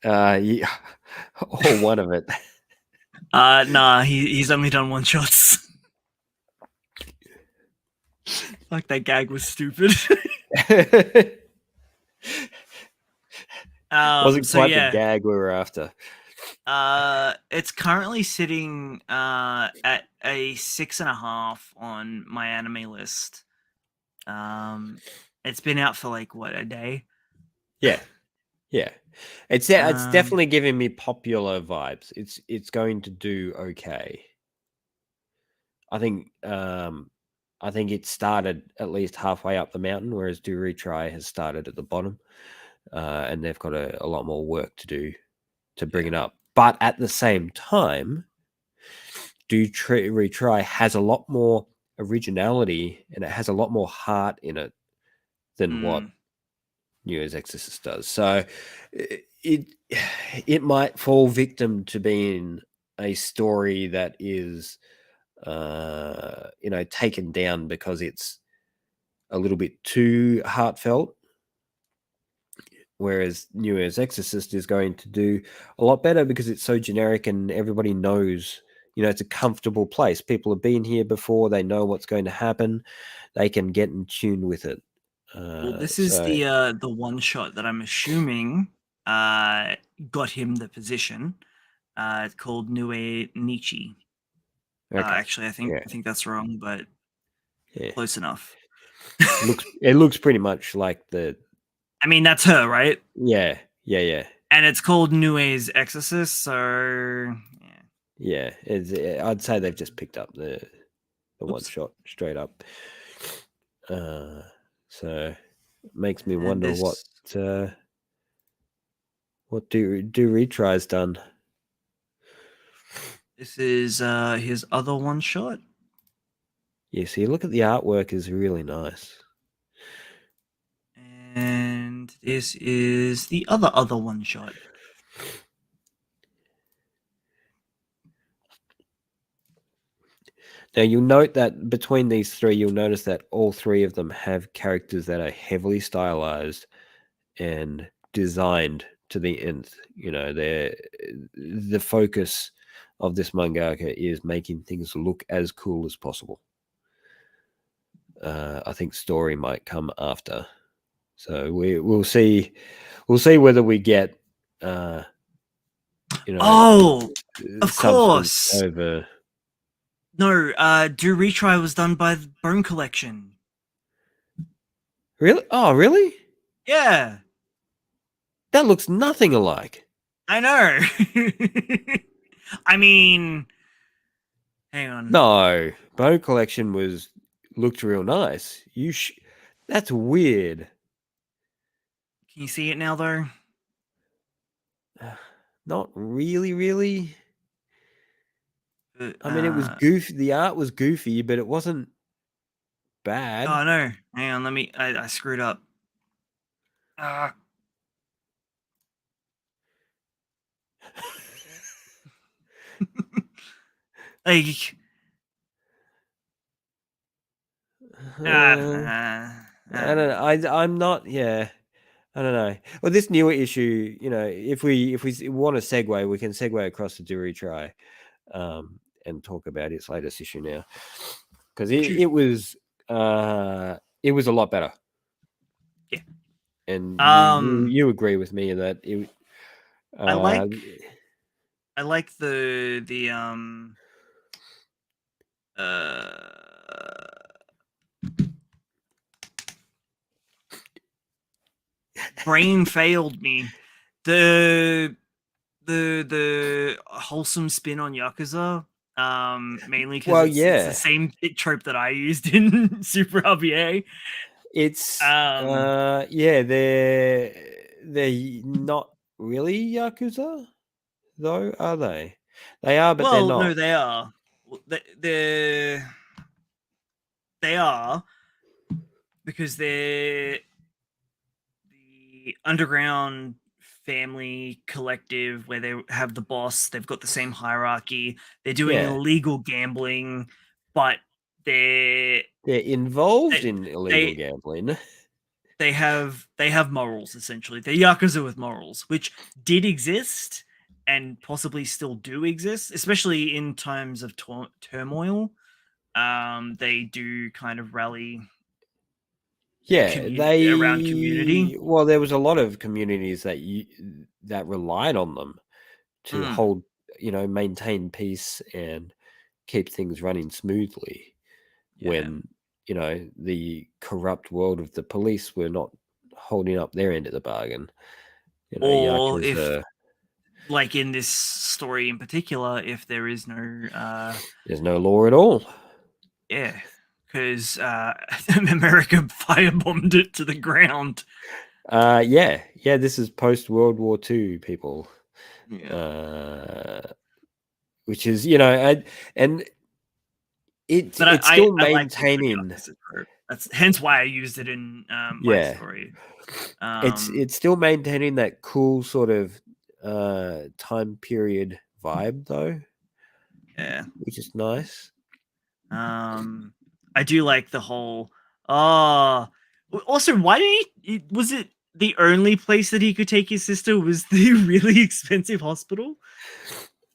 Yeah, or one of it. Nah. He's only done one shots. Like that gag was stupid. Wasn't quite the gag we were after. It's currently sitting at a 6.5 on my anime list. It's been out for like what, a day? Yeah. It's definitely giving me popular vibes. It's going to do okay. I think it started at least halfway up the mountain, whereas Do Retry has started at the bottom, and they've got a lot more work to do to bring it up. But at the same time, Do Retry has a lot more originality and it has a lot more heart in it than what Nue's Exorcist does. So it might fall victim to being a story that is taken down because it's a little bit too heartfelt, whereas Nue's Exorcist is going to do a lot better because it's so generic and everybody knows, it's a comfortable place. People have been here before. They know what's going to happen. They can get in tune with it. Well, this is the one shot that I'm assuming got him the position. It's called Nue Nichi. Okay. Actually, I think that's wrong, but Yeah. Close enough. It looks pretty much like the. I mean, that's her, right? Yeah. And it's called Nue's Exorcist, so yeah. I'd say they've just picked up the one shot straight up. So it makes me wonder what do retry's done. This is his other one shot. Yeah, see, look at the artwork is really nice. And this is the other one shot. Now you'll note that between these three, you'll notice that all three of them have characters that are heavily stylized and designed to the nth. You know, the focus of this mangaka is making things look as cool as possible. I think story might come after, so we'll see whether we get of course over. No, Do Retry was done by the Bone Collection. Really? Oh, really? Yeah. That looks nothing alike. I know. I mean, hang on. No, Bone Collection looked real nice. That's weird. Can you see it now, though? Not really. I mean, it was goofy. The art was goofy, but it wasn't bad. Oh no! Hang on, I screwed up. Like, I don't know. I'm not. Yeah, I don't know. Well, this newer issue, if we want to segue, we can segue across to Do Retry, and talk about its latest issue now, because it was a lot better. Yeah, and you agree with me that it. I like the brain failed me. The wholesome spin on Yakuza, mainly because it's the same trope that I used in Super RBA. It's they're not really Yakuza, though, are they? They are, but they're not. No, they are. They are, because they're the underground family collective where they have the boss. They've got the same hierarchy. They're doing illegal gambling, but they're involved in illegal gambling. They have morals, essentially. They're Yakuza with morals, which did exist and possibly still do exist, especially in times of turmoil. They do kind of rally around community. Well, there was a lot of communities that relied on them to hold, maintain peace and keep things running smoothly when the corrupt world of the police were not holding up their end of the bargain. Or if, like in this story in particular, if there is no there's no law at all. Yeah, because America firebombed it to the ground. This is post World War II, people. Which is, and it's still maintaining. That's hence why I used it in my story. It's still maintaining that cool sort of time period vibe, though. Yeah, which is nice. I do like the whole. Also, why did was it the only place that he could take his sister was the really expensive hospital?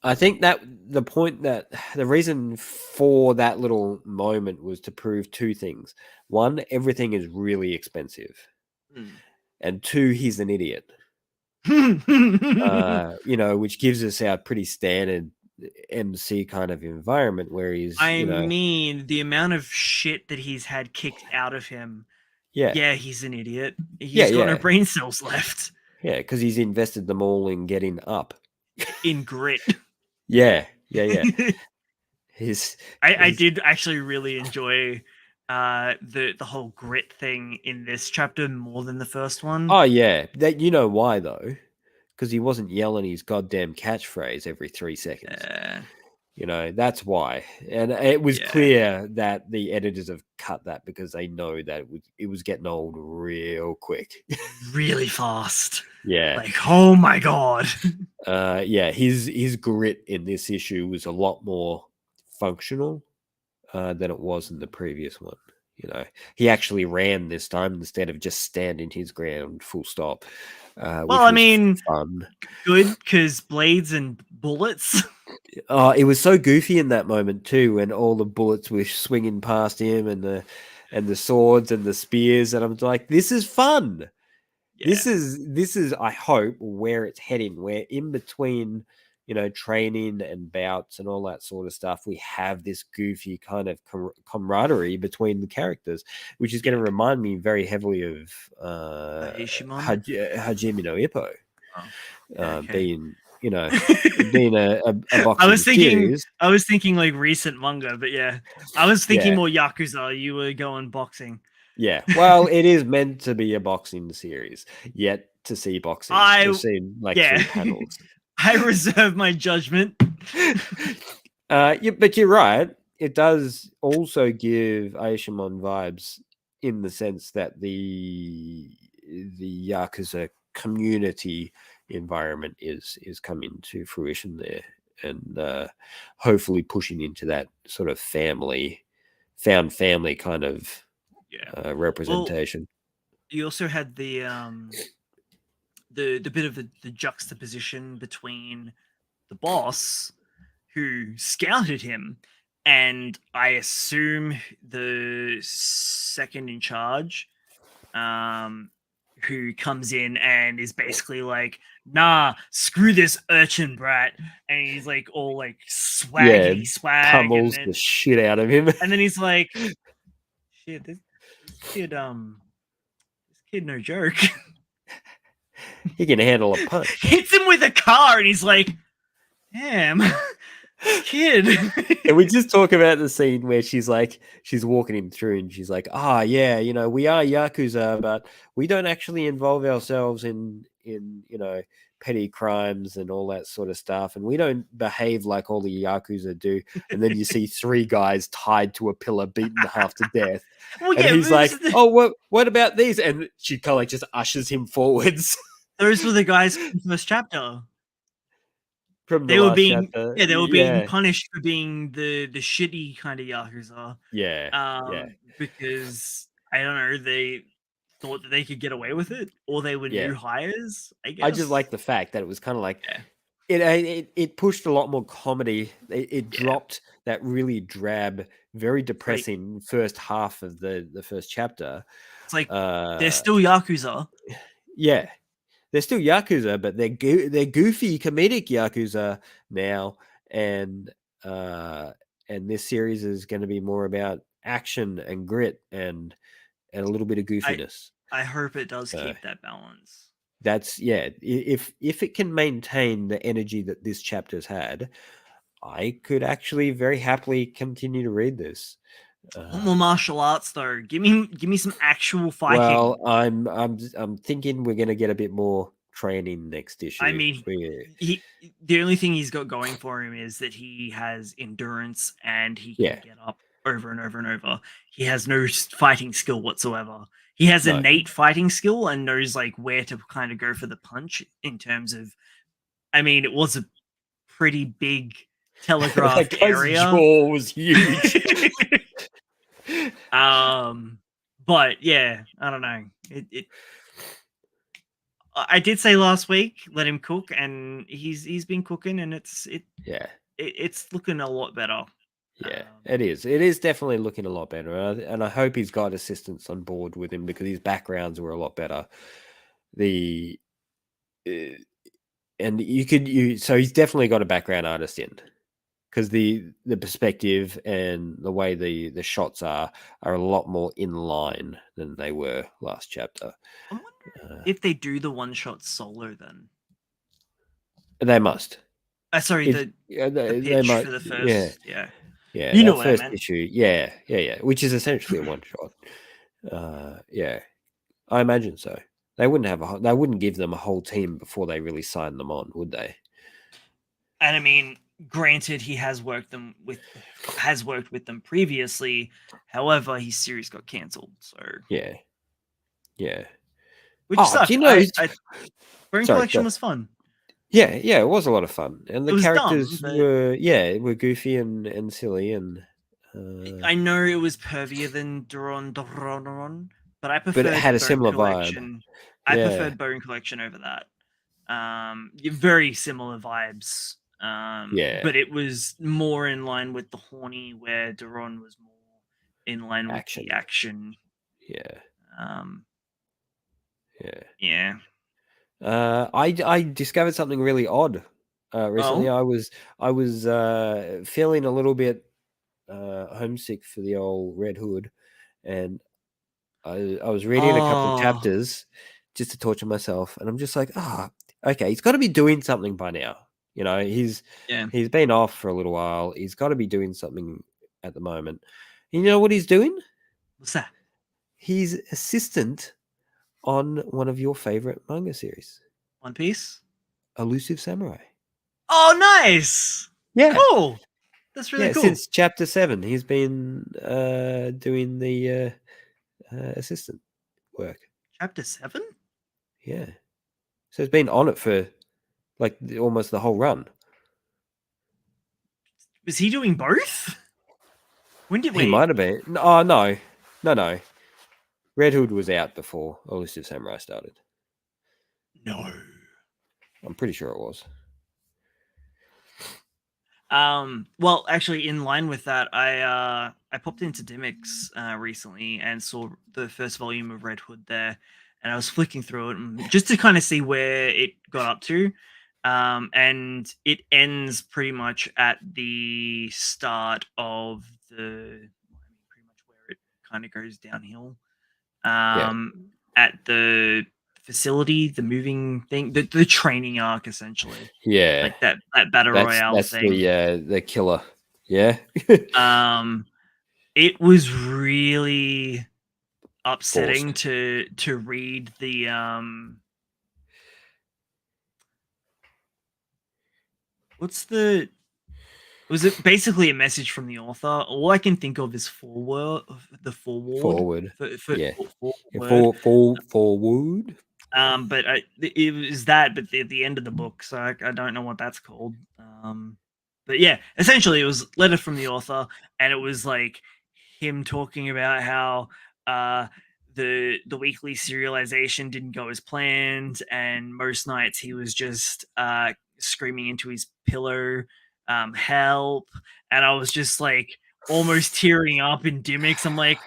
I think that the reason for that little moment was to prove two things. One, everything is really expensive. And two, he's an idiot. Which gives us our pretty standard MC kind of environment where he's, I mean, the amount of shit that he's had kicked out of him. Yeah, he's an idiot. He's got no brain cells left. Yeah, because he's invested them all in getting up. In grit. Yeah. I did actually really enjoy the whole grit thing in this chapter more than the first one. Oh yeah, that you know why though? Because he wasn't yelling his goddamn catchphrase every 3 seconds. That's why. And it was clear that the editors have cut that because they know that it was getting old real quick. Really fast. Yeah. Like, oh my god. His grit in this issue was a lot more functional than it was in the previous one. He actually ran this time instead of just standing his ground full stop. Well, I mean, fun. Good, because blades and bullets. Oh, it was so goofy in that moment too, when all the bullets were swinging past him and the swords and the spears, and I'm like, this is fun. Yeah. This is I hope where it's heading, where in between training and bouts and all that sort of stuff, we have this goofy kind of camaraderie between the characters, which is going to remind me very heavily of Hajime no Ippo. Being being a boxing series. I was thinking like recent manga, but I was thinking more Yakuza. You were going boxing. Yeah, well, it is meant to be a boxing series. Yet to see boxing, I've seen like 3 panels. I reserve my judgment. But you're right. It does also give Aishimon vibes in the sense that the Yakuza community environment is coming to fruition there, and hopefully pushing into that sort of found family kind of representation. Well, you also had the bit of the juxtaposition between the boss who scouted him and I assume the second in charge who comes in and is basically like, nah, screw this urchin brat, and he's like all like swag, pummels the shit out of him, and then he's like, shit, this kid no joke. He can handle a punch. Hits him with a car, and he's like, damn, kid. And we just talk about the scene where she's walking him through, and she's like, we are Yakuza, but we don't actually involve ourselves in petty crimes and all that sort of stuff, and we don't behave like all the Yakuza do. And then you see 3 guys tied to a pillar, beaten half to death. Well, and he's like, oh, what about these? And she kind of like just ushers him forwards. Those were the guys from the first chapter. They were being punished for being the shitty kind of Yakuza. Because I don't know, they thought that they could get away with it, or they were new hires. I guess. I just like the fact that it was kind of like it pushed a lot more comedy. It dropped that really drab, very depressing first half of the first chapter. It's like they're still Yakuza. Yeah. They're still Yakuza, but they're goofy comedic Yakuza now, and this series is going to be more about action and grit and a little bit of goofiness. I hope it does keep that balance. That's if it can maintain the energy that this chapter's had, I could actually very happily continue to read this. More martial arts though. Give me some actual fighting. Well, I'm thinking we're gonna get a bit more training next issue. I mean, the only thing he's got going for him is that he has endurance and he can get up over and over and over. He has no fighting skill whatsoever. He has innate fighting skill and knows like where to kind of go for the punch in terms of. I mean, it was a pretty big telegraphed area. His jaw was huge. But I don't know. I did say last week, let him cook, and he's been cooking, and it's looking a lot better. Yeah, it is. It is definitely looking a lot better, and I hope he's got assistants on board with him because his backgrounds were a lot better. So he's definitely got a background artist in. because the perspective and the way the shots are a lot more in line than they were last chapter. I wonder if they do the one shot solo then. They must. Sorry, the pitch might, for the first, yeah. Yeah, You know that what I first meant. issue, yeah, which is essentially a one shot. Yeah, I imagine so. They wouldn't give them a whole team before they really sign them on, would they? And I mean, granted, he has worked with them previously. However, his series got cancelled, so Yeah. which sucked. Do you know? Bone Sorry, Collection was fun. Yeah, it was a lot of fun, and the It was characters dumb, were goofy and silly, and I know it was pervier than Doron, but I but it had preferred a Bone similar Collection. vibe. I Yeah, preferred Bone Collection over that. Very similar vibes. Yeah. But it was more in line with the horny, where Doron was more in line with the action. Yeah. Yeah. I discovered something really odd recently. Oh? I was feeling a little bit homesick for the old Red Hood, and I was reading a couple of chapters just to torture myself, and I'm just like, okay, he's got to be doing something by now. You know, he's been off for a little while. He's got to be doing something at the moment. And you know what he's doing? What's that? He's assistant on one of your favorite manga series, One Piece. Elusive Samurai. Oh, nice! Yeah, cool. That's really cool. Since chapter 7, he's been doing the assistant work. Chapter 7? Yeah, so he's been on it for like almost the whole run. Was he doing both? When did he might have been? Oh no. Red Hood was out before Elusive Samurai started. No. I'm pretty sure it was. Well, actually, in line with that, I popped into Dimmix recently and saw the first volume of Red Hood there, and I was flicking through it just to kind of see where it got up to. And it ends pretty much at the start of pretty much where it kind of goes downhill. At the facility, the moving thing, the training arc, essentially. Yeah, like that battle royale thing. That's the killer. Yeah. It was really upsetting to read the was it basically a message from the author? All I can think of is forward. Forward. Forward. But it was that, but at the end of the book, so I don't know what that's called. But yeah, essentially it was letter from the author, and it was like him talking about how the weekly serialization didn't go as planned, and most nights he was just screaming into his pillow, help. And I was just like almost tearing up in Dimmix. I'm like,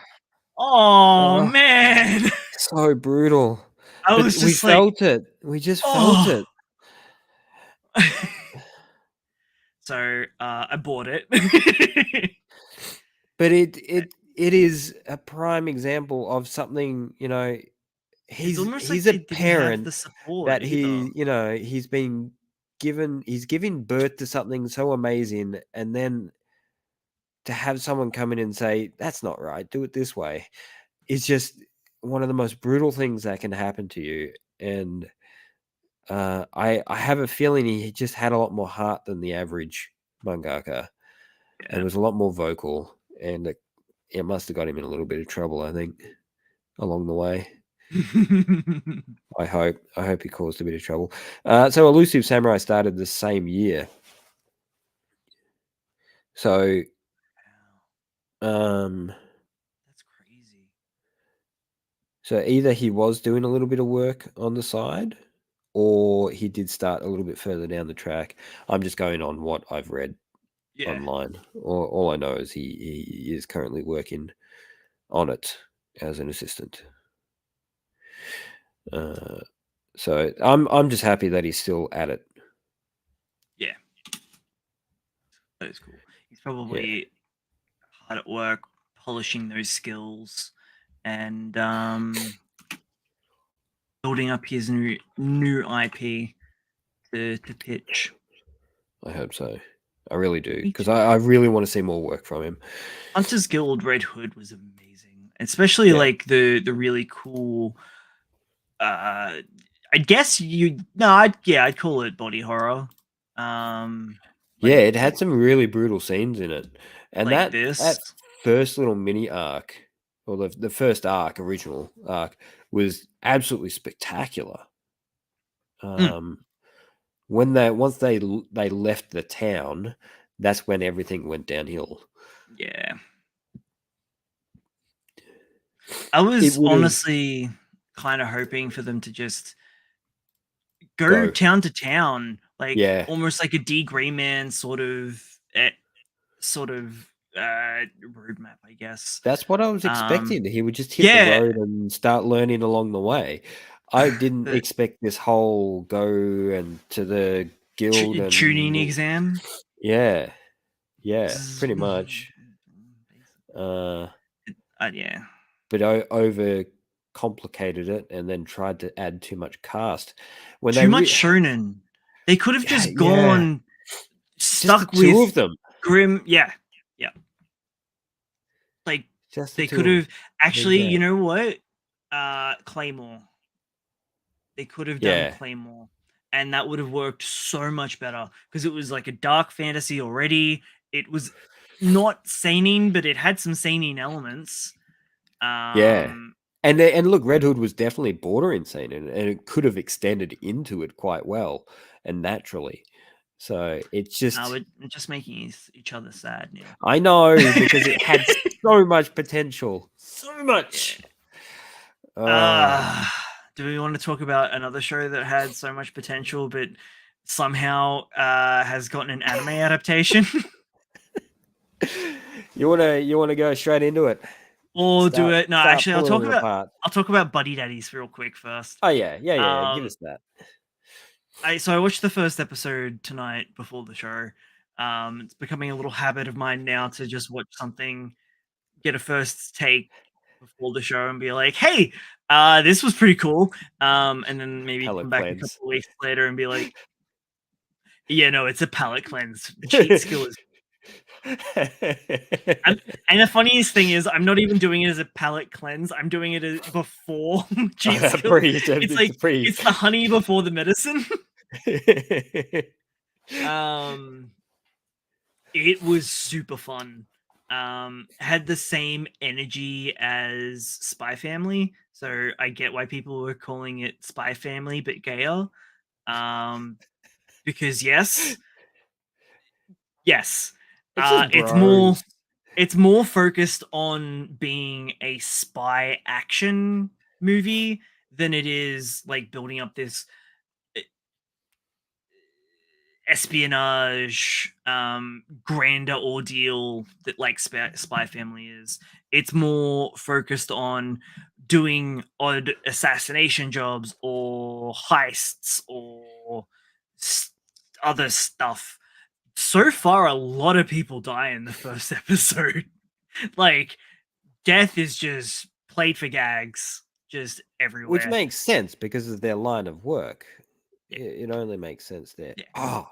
oh man. So brutal. I was just we felt it. We just felt it. So I bought it. But it is a prime example of something, you know, he's a parent that he's giving birth to something so amazing, and then to have someone come in and say, that's not right, do it this way, is just one of the most brutal things that can happen to you. And I have a feeling he just had a lot more heart than the average mangaka, and was a lot more vocal, and it must have got him in a little bit of trouble, I think, along the way. I hope he caused a bit of trouble. So Elusive Samurai started the same year. So that's crazy. So either he was doing a little bit of work on the side, or he did start a little bit further down the track. I'm just going on what I've read online. All I know is he is currently working on it as an assistant. So I'm just happy that he's still at it. Yeah. That is cool. He's probably hard at work polishing those skills and building up his new IP to pitch. I hope so. I really do, because I really want to see more work from him. Hunter's Guild Red Hood was amazing, especially like the really cool. I guess I'd call it body horror. It had some really brutal scenes in it, and like that first little mini arc, or the first original arc, was absolutely spectacular. Once they left the town, that's when everything went downhill. Yeah. I was honestly kind of hoping for them to just go town to town, like almost like a D Gray Man sort of roadmap, I guess. That's what I was expecting. He would just hit the road and start learning along the way. I didn't expect this whole go and to the guild and tuning exam. Yeah, pretty much. But I over complicated it and then tried to add too much cast. Too much shonen. They could have just gone stuck with two of them. Grim. Yeah. Like they could have actually. You know what? Claymore. They could have done Claymore, and that would have worked so much better because it was like a dark fantasy already. It was not seinen, but it had some seinen elements. And look, Red Hood was definitely bordering seinen, and it could have extended into it quite well and naturally. So it's just we're just making each other sad now. I know, because it had so much potential, so much. Do we want to talk about another show that had so much potential but somehow has gotten an anime adaptation? You wanna go straight into it? Or do it? No, actually, I'll talk about Buddy Daddies real quick first. Oh yeah. Give us that. So I watched the first episode tonight before the show. It's becoming a little habit of mine now to just watch something, get a first take before the show, and be like, "Hey, this was pretty cool." And then maybe come back a couple of weeks later and be like, "Yeah, no, it's a palate cleanse. Cheat skill is." And the funniest thing is, I'm not even doing it as a palate cleanse. I'm doing it before cheat skill. It's the honey before the medicine. It was super fun. Had the same energy as Spy Family, so I get why people were calling it Spy Family but gayer. Because yes, it's more focused on being a spy action movie than it is like building up this espionage grander ordeal that like Spy Family is. It's more focused on doing odd assassination jobs or heists or other stuff. So far, a lot of people die in the first episode. Like, death is just played for gags, just everywhere. Which makes sense because of their line of work. It only makes sense there. Yeah.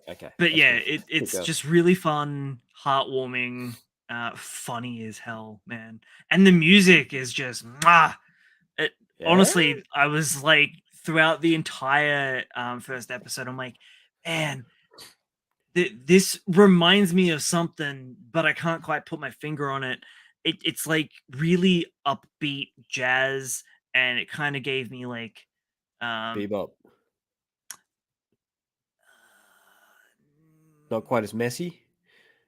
Okay. But it's just really fun, heartwarming, funny as hell, man. And the music is just honestly, I was like throughout the entire first episode, I'm like, man, this reminds me of something, but I can't quite put my finger on it. It's like really upbeat jazz, and it kind of gave me like Bebop. Not quite as messy.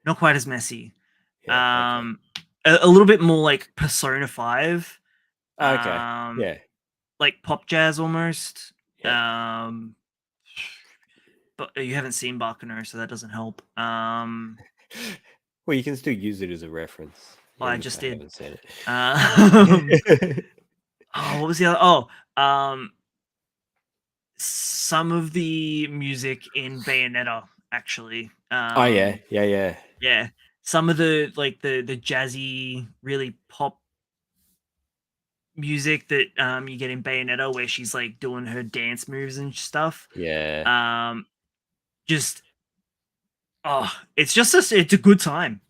Not quite as messy. A little bit more like Persona 5. Okay. Like pop jazz almost. But you haven't seen Baccano, so that doesn't help. Well, you can still use it as a reference. Well, I just did. Haven't seen it. What was the other? Some of the music in Bayonetta actually. Oh yeah. Yeah. Some of the the jazzy, really pop music that you get in Bayonetta, where she's like doing her dance moves and stuff. Yeah. Just it's just it's a good time.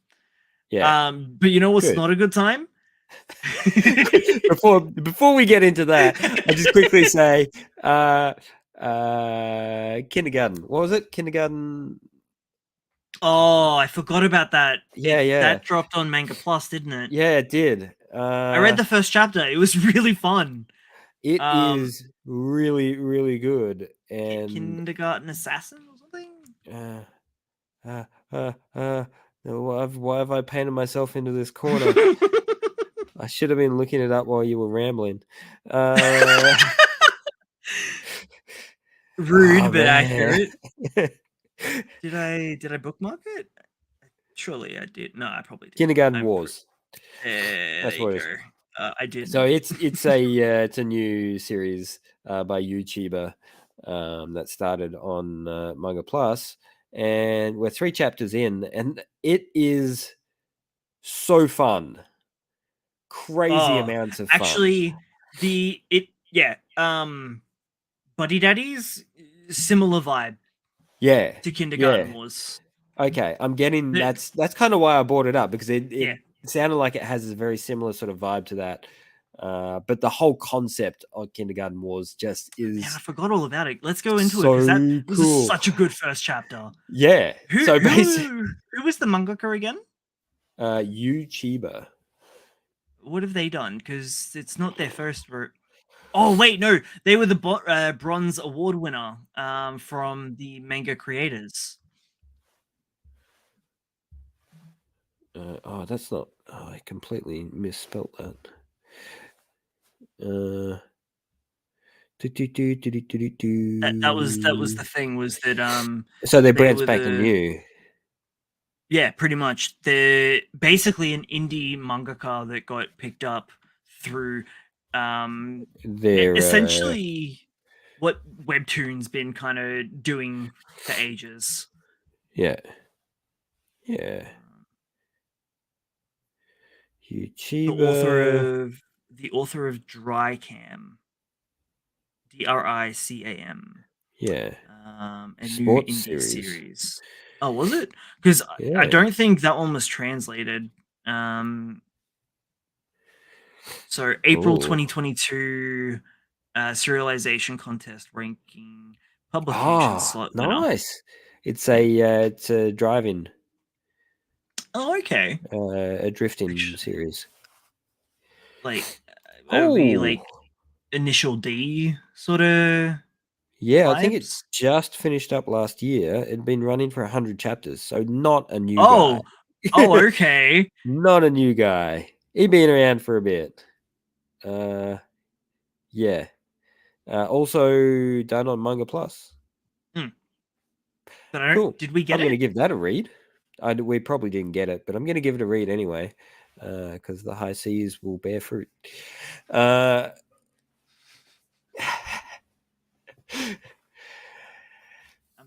Yeah. But you know what's Good. not a good time? before we get into that, I just quickly say, kindergarten. What was it? Kindergarten. Oh, I forgot about that. Yeah. That dropped on Manga Plus, didn't it? Yeah, it did. I read the first chapter. It was really fun. It is really, really good. And Kindergarten Assassin or something? why have I painted myself into this corner? I should have been looking it up while you were rambling. Rude, oh, but man. accurate. Did I bookmark it? Surely I did. No, I probably did. Kindergarten Wars. That's what it is. I did. So it's a new series by YouTuber that started on Manga Plus, and we're 3 chapters in, and it is so fun. Crazy amounts of fun. Actually, Buddy Daddies, similar vibe. Yeah. To Kindergarten Wars. Okay, I'm getting that's kind of why I brought it up, because it sounded like it has a very similar sort of vibe to that. But the whole concept of Kindergarten Wars just is. Man, I forgot all about it. Let's go into it, because that was such a good first chapter. Yeah. Who was the mangaka again? YouTuber. What have they done? Because it's not their first. Oh wait, no, they were the bronze award winner from the manga creators. That's not. Oh, I completely misspelled that. That was the thing, was that so they're brand spanking new. Yeah, pretty much. They're basically an indie mangaka that got picked up through they're essentially what Webtoon's been kind of doing for ages. Yeah. YouTuber. The author of Dry Cam. DRICAM. Yeah. A new indie series. Oh, was it? Because I don't think that one was translated. So April 2022 serialization contest ranking publication slot winner. Nice. It's a drive-in. Oh, okay. A drifting series. Like Initial D sort of. Yeah, vibes? I think it's just finished up last year. It'd been running for 100 chapters, so not a new guy. Oh, okay. Not a new guy. He'd been around for a bit. Yeah. Also done on Manga Plus. Cool. Did we get I'm going to give that a read. We probably didn't get it, but I'm going to give it a read anyway, because the high seas will bear fruit. I'm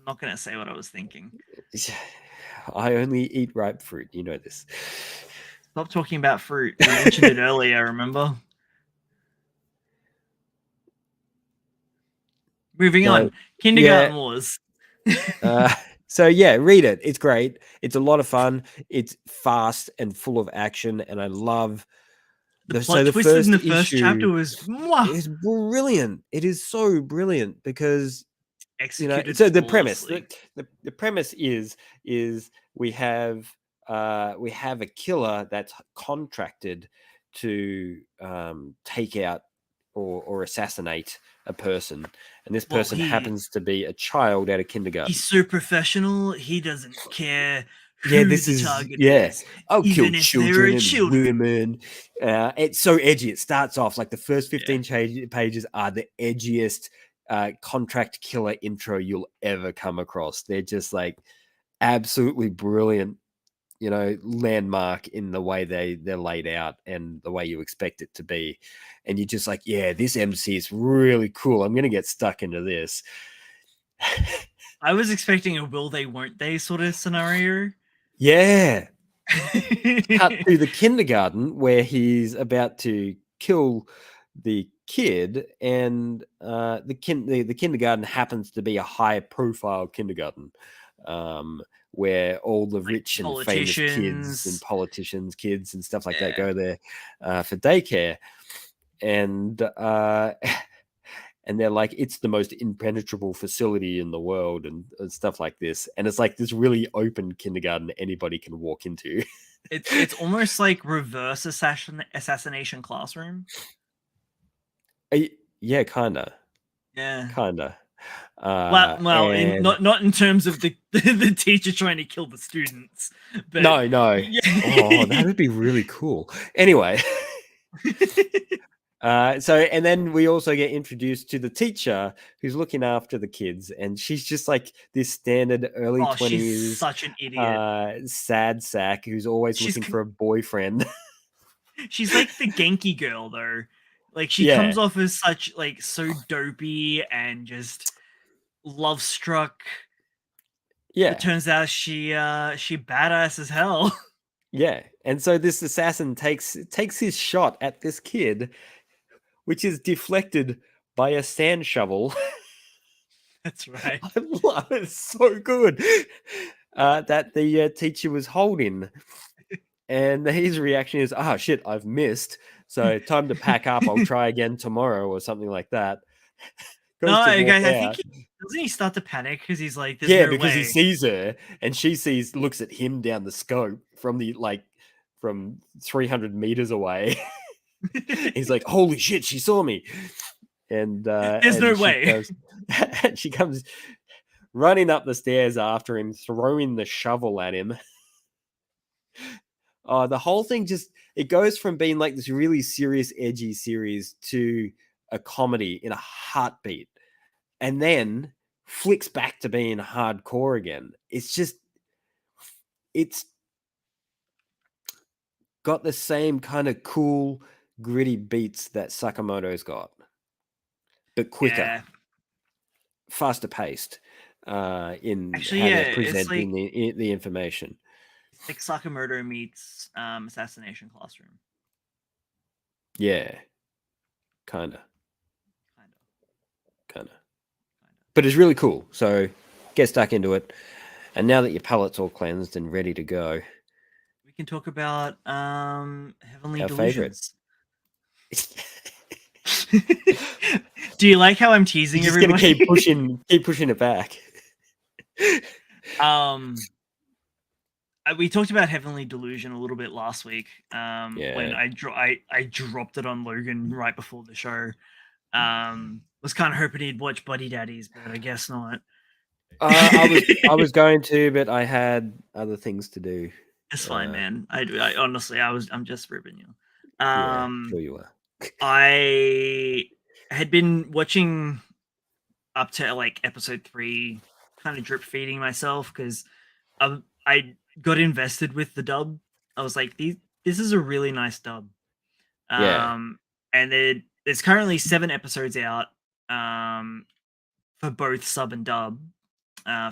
not going to say what I was thinking. I only eat ripe fruit. You know this. Stop talking about fruit. You mentioned it earlier, remember? Moving on. Kindergarten Wars. So yeah, read it. It's great. It's a lot of fun. It's fast and full of action, and I love the plot twist in the first chapter was brilliant. It is so brilliant because executed. So the premise, the premise is we have a killer that's contracted to take out or assassinate a person, and this person happens to be a child out of kindergarten. He's so professional. He doesn't care who the target is. I'll kill children and women. It's so edgy. It starts off like the first 15 pages are the edgiest contract killer intro you'll ever come across. They're just like absolutely brilliant, landmark in the way they're laid out and the way you expect it to be. And you're just like, yeah, this MC is really cool. I'm going to get stuck into this. I was expecting a will they won't they sort of scenario. Yeah. Cut to the kindergarten where he's about to kill the kid, and the kindergarten happens to be a high profile kindergarten, where all the Like rich and famous kids and politicians. politicians kids and stuff like that Yeah. go there for daycare, and and they're like, it's the most impenetrable facility in the world, and stuff like this, and it's like this really open kindergarten anybody can walk into. It's almost like reverse assassination classroom. Yeah, kinda. Yeah. Kinda. Well, in And not in terms of the teacher trying to kill the students, but no. Oh, that would be really cool. Anyway, so and then we also get introduced to the teacher who's looking after the kids, and she's just like this standard early oh, she's 20s such an idiot. sad sack who's always She's looking for a boyfriend. she's like the Genki girl though. Like she Yeah. comes off as such like so dopey and just love struck. But Yeah. turns out she badass as hell. Yeah. And so this assassin takes his shot at this kid, which is deflected by a sand shovel. That's right. I love it. So good. That the teacher was holding. And his reaction is, oh, shit, I've missed. So time to pack up. I'll try again tomorrow or something like that. Goes No, to walk I think out. doesn't he start to panic because he's like, "There's Yeah, no because he way." sees her and she looks at him down the scope from from 300 meters away. He's like, holy shit, she saw me. There's no And she way. goes, and she comes running up the stairs after him, throwing the shovel at him. The whole thing it goes from being like this really serious, edgy series to a comedy in a heartbeat, and then flicks back to being hardcore again. It's got the same kind of cool, gritty beats that Sakamoto's got, but quicker. Yeah. Faster paced in Actually, how yeah, they're it's presenting like the information. Sakamoto meets Assassination Classroom. Yeah, kind of. Kind of. But it's really cool. So get stuck into it. And now that your palate's all cleansed and ready to go, We can talk about Heavenly our favorite. Delusions. Do you like how I'm teasing You're just everybody? gonna keep pushing it back. We talked about Heavenly Delusion a little bit last week. When Yeah. I dropped it on Logan right before the show. Was kind of hoping he'd watch Buddy Daddies, but I guess not. I was going to, but I had other things to do. It's fine, man. I honestly, I'm just ribbing you. Yeah, sure you are. I had been watching up to like episode 3, kind of drip feeding myself because I got invested with the dub. I was like, this is a really nice dub. Yeah. And there's currently 7 episodes out for both sub and dub,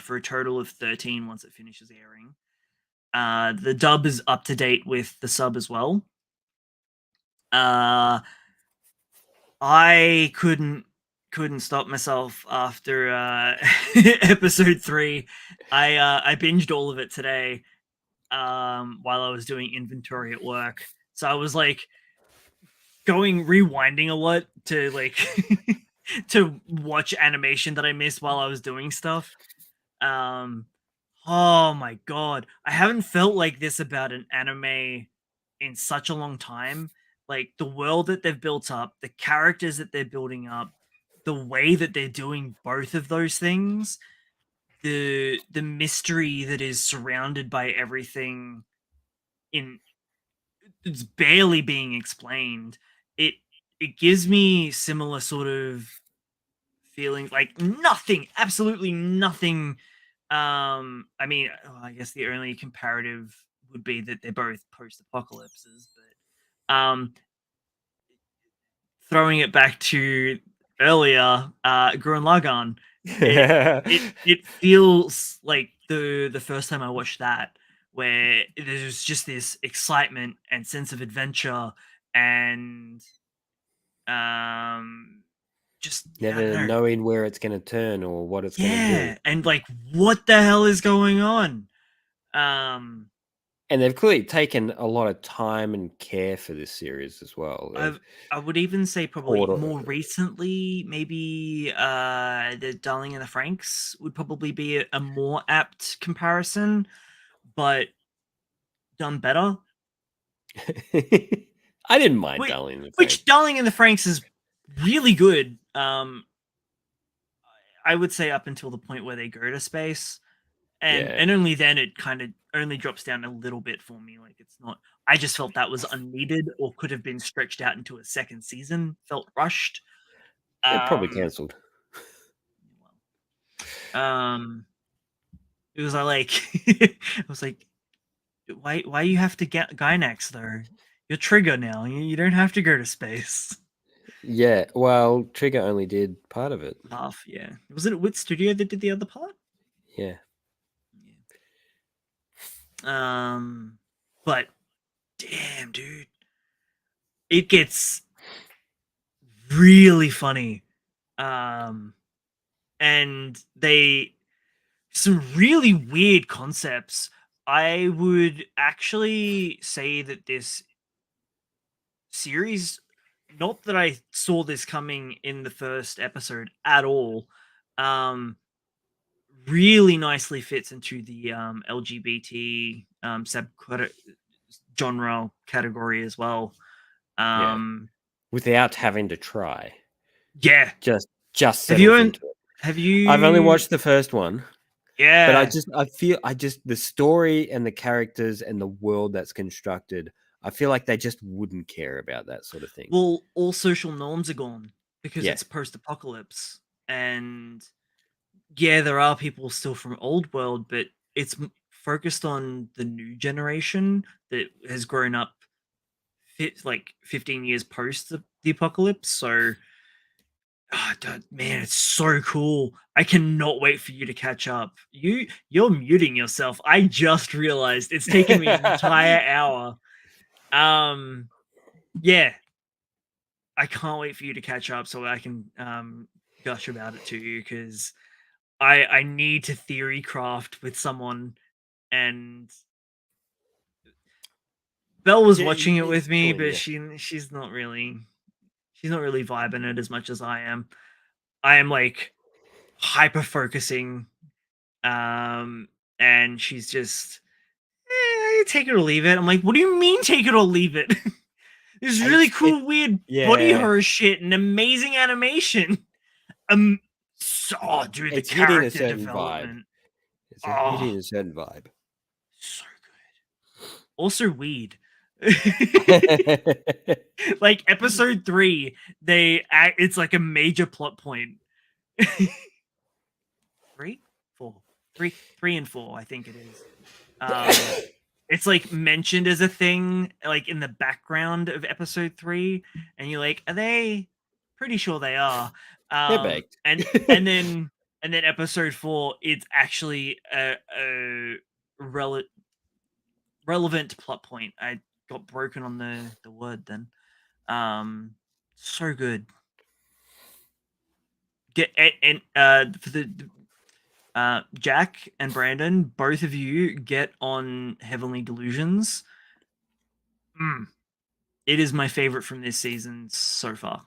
for a total of 13 once it finishes airing. The dub is up to date with the sub as well. I couldn't stop myself after episode 3. I binged all of it today while I was doing inventory at work. So I was like rewinding a lot to like to watch animation that I missed while I was doing stuff. Oh my god, I haven't felt like this about an anime in such a long time. Like the world that they've built up, the characters that they're building up, the way that they're doing both of those things, the mystery that is surrounded by everything in it's barely being explained. It gives me similar sort of feelings, like nothing, absolutely nothing. I mean, I guess the only comparative would be that they're both post-apocalypses, but throwing it back to earlier, Gurren Lagann, it feels like the first time I watched that, where there's just this excitement and sense of adventure and just I don't Never know. knowing where it's gonna turn or what it's gonna do. Yeah, and like what the hell is going on? Um And they've clearly taken a lot of time and care for this series as well. I They've I would even say probably poured more recently, maybe the Darling and the Franks would probably be a more apt comparison, but done better. I didn't mind Which, Darling in the Franxx. which Darling and the Franks is really good. I would say up until the point where they go to space, and Yeah. and only then it kind of only drops down a little bit for me. Like it's not. I just felt that was unneeded or could have been stretched out into a second season. Felt rushed. They're probably Um, cancelled. um, it was like I was like, why you have to get Gynax though? You're Trigger now. You don't have to go to space. Yeah, well, Trigger only did part of it. Half, yeah. Was it Wit Studio that did the other part? Yeah. But damn, dude, it gets really funny. And they some really weird concepts. I would actually say that this series, not that I saw this coming in the first episode at all, really nicely fits into the LGBT sub genre category as well. Without having to try. Yeah. Just Have settles you into it. have you I've only watched the first one. Yeah. But I feel the story and the characters and the world that's constructed, I feel like they just wouldn't care about that sort of thing. Well, all social norms are gone because Yeah. it's post-apocalypse, and yeah, there are people still from old world, but it's focused on the new generation that has grown up like 15 years post the apocalypse. So man, it's so cool. I cannot wait for you to catch up. You're muting yourself. I just realized it's taken me an entire hour. Yeah, I can't wait for you to catch up so I can gush about it to you, because I need to theory craft with someone, and Belle was watching it with me, but she's not really vibing it as much as I am. I am like hyper focusing, and she's just take it or leave it. I'm like, what do you mean take it or leave it? There's really cool, weird body horror shit and amazing animation. Dude, the character development. It's hitting a certain vibe. So good. Also weed. Like episode 3, it's like a major plot point. 3, 4, 3 and 4, I think it is. It's like mentioned as a thing, like in the background of episode 3, and you're like, are they? Pretty sure they are. They're baked. and then episode 4, it's actually a relevant plot point. I got broken on the word then. So good. For the Jack and Brandon, both of you get on Heavenly Delusions. It is my favorite from this season so far.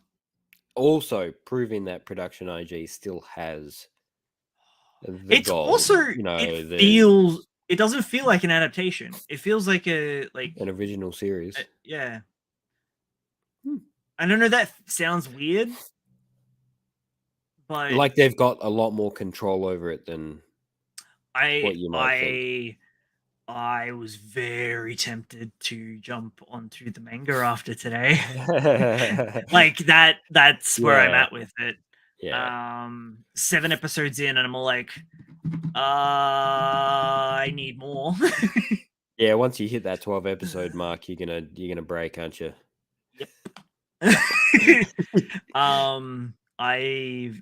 Also proving that Production IG still has the it's goal. Also, it doesn't feel like an adaptation. It feels like an original series. Yeah. I don't know, that sounds weird, but like they've got a lot more control over it than what you might think. I was very tempted to jump onto the manga after today. Like that's where I'm at with it. Yeah. 7 episodes in and I'm all like, I need more. Yeah, once you hit that 12 episode mark, you're gonna break, aren't you? Yep. Look,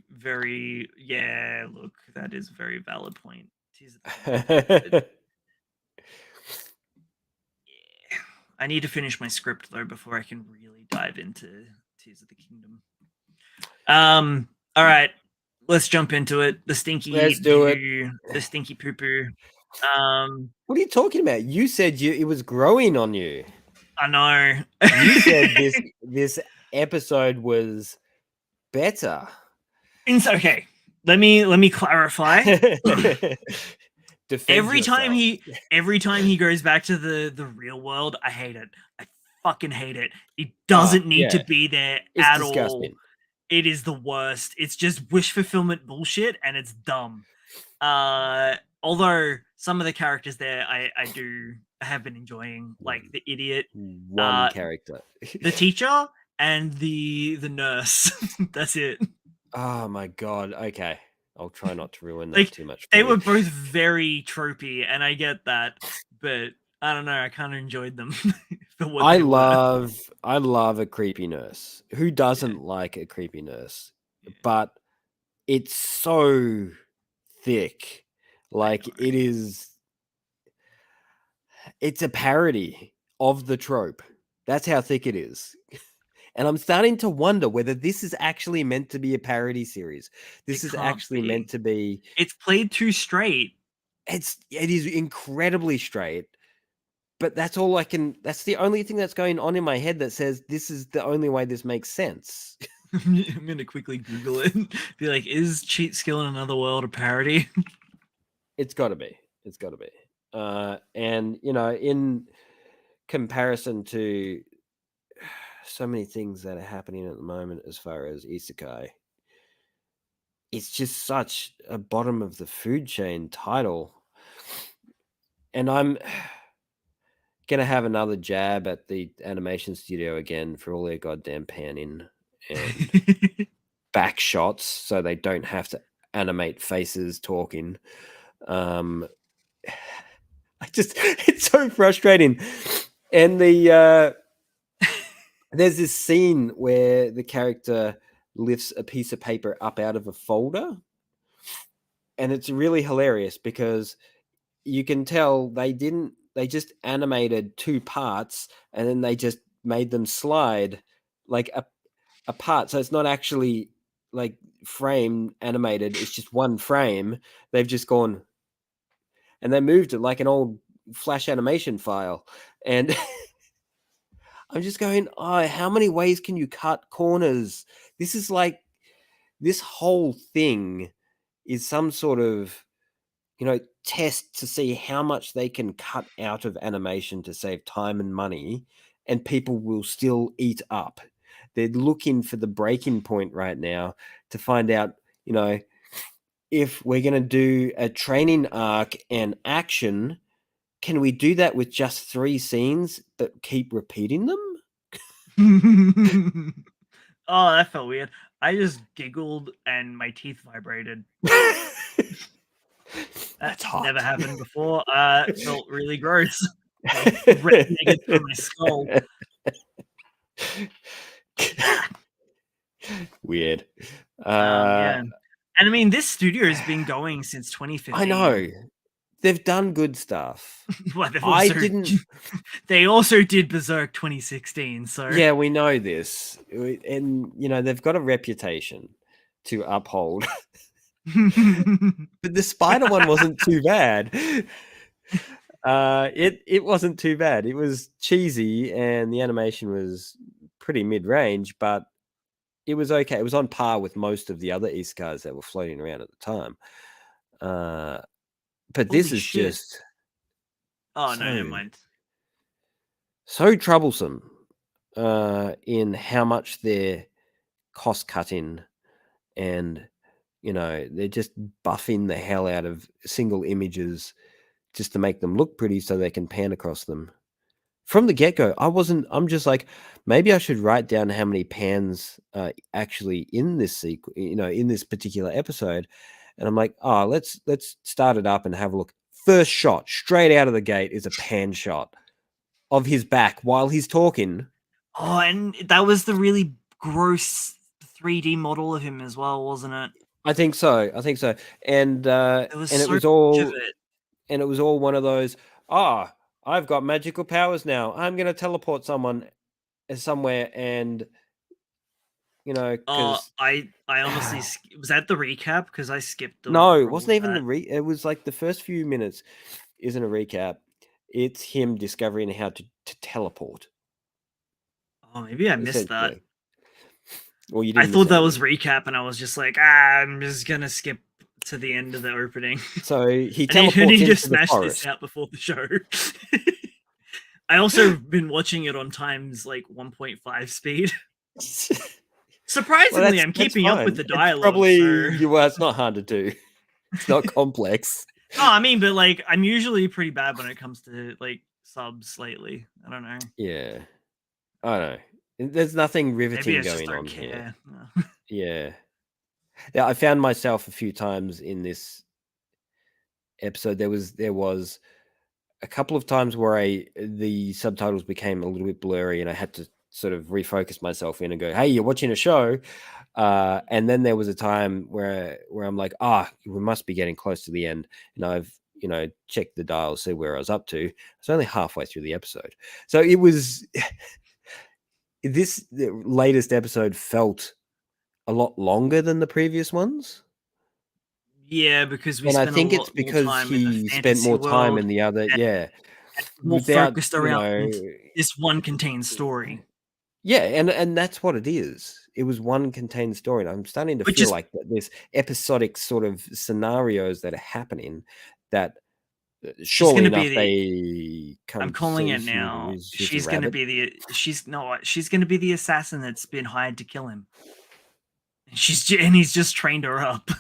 that is a very valid point. I need to finish my script though before I can really dive into Tears of the Kingdom. All right, let's jump into it. The stinky Let's do it. the stinky poo poo. What are you talking about? You said it was growing on you. I know. You said this episode was better. It's okay. Let me clarify. Every time he goes back to the real world, I hate it. I fucking hate it. It doesn't need to be there at all. It is the worst. It's just wish fulfillment bullshit, and it's dumb. Although some of the characters there I have been enjoying, like the idiot, one character, the teacher, and the nurse. That's it. Oh my god. Okay, I'll try not to ruin that too much. They were both very tropey, and I get that, but I don't know. I kind of enjoyed them. I love a creepy nurse. Who doesn't like a creepy nurse? Yeah. But it's so thick. Like it's a parody of the trope. That's how thick it is. And I'm starting to wonder whether this is actually meant to be a parody series. This is actually meant to be. It's played too straight. It is incredibly straight. But that's all I can. That's the only thing that's going on in my head that says this is the only way this makes sense. I'm gonna quickly Google it. Be like, is Cheat Skill in Another World a parody? It's got to be. It's got to be. And in comparison to so many things that are happening at the moment as far as isekai, it's just such a bottom of the food chain title. And I'm gonna have another jab at the animation studio again for all their goddamn panning and back shots so they don't have to animate faces talking. It's so frustrating. And there's this scene where the character lifts a piece of paper up out of a folder, and it's really hilarious because you can tell they just animated two parts and then they just made them slide like a part. So it's not actually like frame animated. It's just one frame. They've just gone and they moved it like an old Flash animation file. And I'm just going, oh, how many ways can you cut corners? This is like, this whole thing is some sort of, test to see how much they can cut out of animation to save time and money, and people will still eat up. They're looking for the breaking point right now to find out, if we're going to do a training arc and action, can we do that with just 3 scenes but keep repeating them? Oh, that felt weird. I just giggled and my teeth vibrated. That's hot. Never happened before. It felt really gross. Resonated through my skull. Weird. Yeah. And I mean, this studio has been going since 2015. I know. They've done good stuff. Well, they also did Berserk 2016. So yeah, we know this, and they've got a reputation to uphold. But the spider one wasn't too bad. It wasn't too bad. It was cheesy, and the animation was pretty mid-range, but it was okay. It was on par with most of the other isekais that were floating around at the time. But this is just... Oh, no, never mind. So troublesome in how much they're cost-cutting, and, they're just buffing the hell out of single images just to make them look pretty so they can pan across them. From the get-go, I'm just like, maybe I should write down how many pans actually in this in this particular episode. And I'm like, oh, let's start it up and have a look. First shot, straight out of the gate, is a pan shot of his back while he's talking. Oh, and that was the really gross 3D model of him as well, wasn't it? I think so. And There was and it so was much of all it. and it was all one of those, I've got magical powers now. I'm gonna teleport someone somewhere, and Oh, because I honestly was that the recap because I skipped no, it over all wasn't of even that. it was like the first few minutes isn't a recap. It's him discovering how to teleport, Oh, maybe I missed that. essentially. Well, you I didn't miss thought that was anything. recap, and I was just like, I'm just gonna skip to the end of the opening. So he I teleports need to into the smash this forest. out before the show. I also been watching it on times like 1.5 speed. Well, Surprisingly, I'm that's keeping up with fine. the It's dialogue, so probably well, it's not hard to do. It's not complex. no, I mean, but like I'm usually pretty bad when it comes to like subs lately. I don't know. Yeah. I know. There's nothing Maybe I riveting just going don't on here. care. Yeah. Yeah, I found myself a few times in this episode. There was a couple of times where the subtitles became a little bit blurry, and I had to sort of refocus myself in and go, "Hey, you're watching a show." And then there was a time where I'm like, we must be getting close to the end, and I've checked the dial, see where I was up to. It's only halfway through the episode, so it was. The latest episode felt a lot longer than the previous ones. Yeah, because we And I spent a think it's lot more because time in the he spent fantasy more time world in the other, and yeah, more without, focused around this one contained story. yeah, and that's what it is. It was one contained story. And I'm starting to Which feel is like that there's episodic sort of scenarios that are happening that she's surely gonna be enough the they I'm come to calling see it now. she's a rabbit. She's no what? She's gonna be the assassin that's been hired to kill him. And he's just trained her up.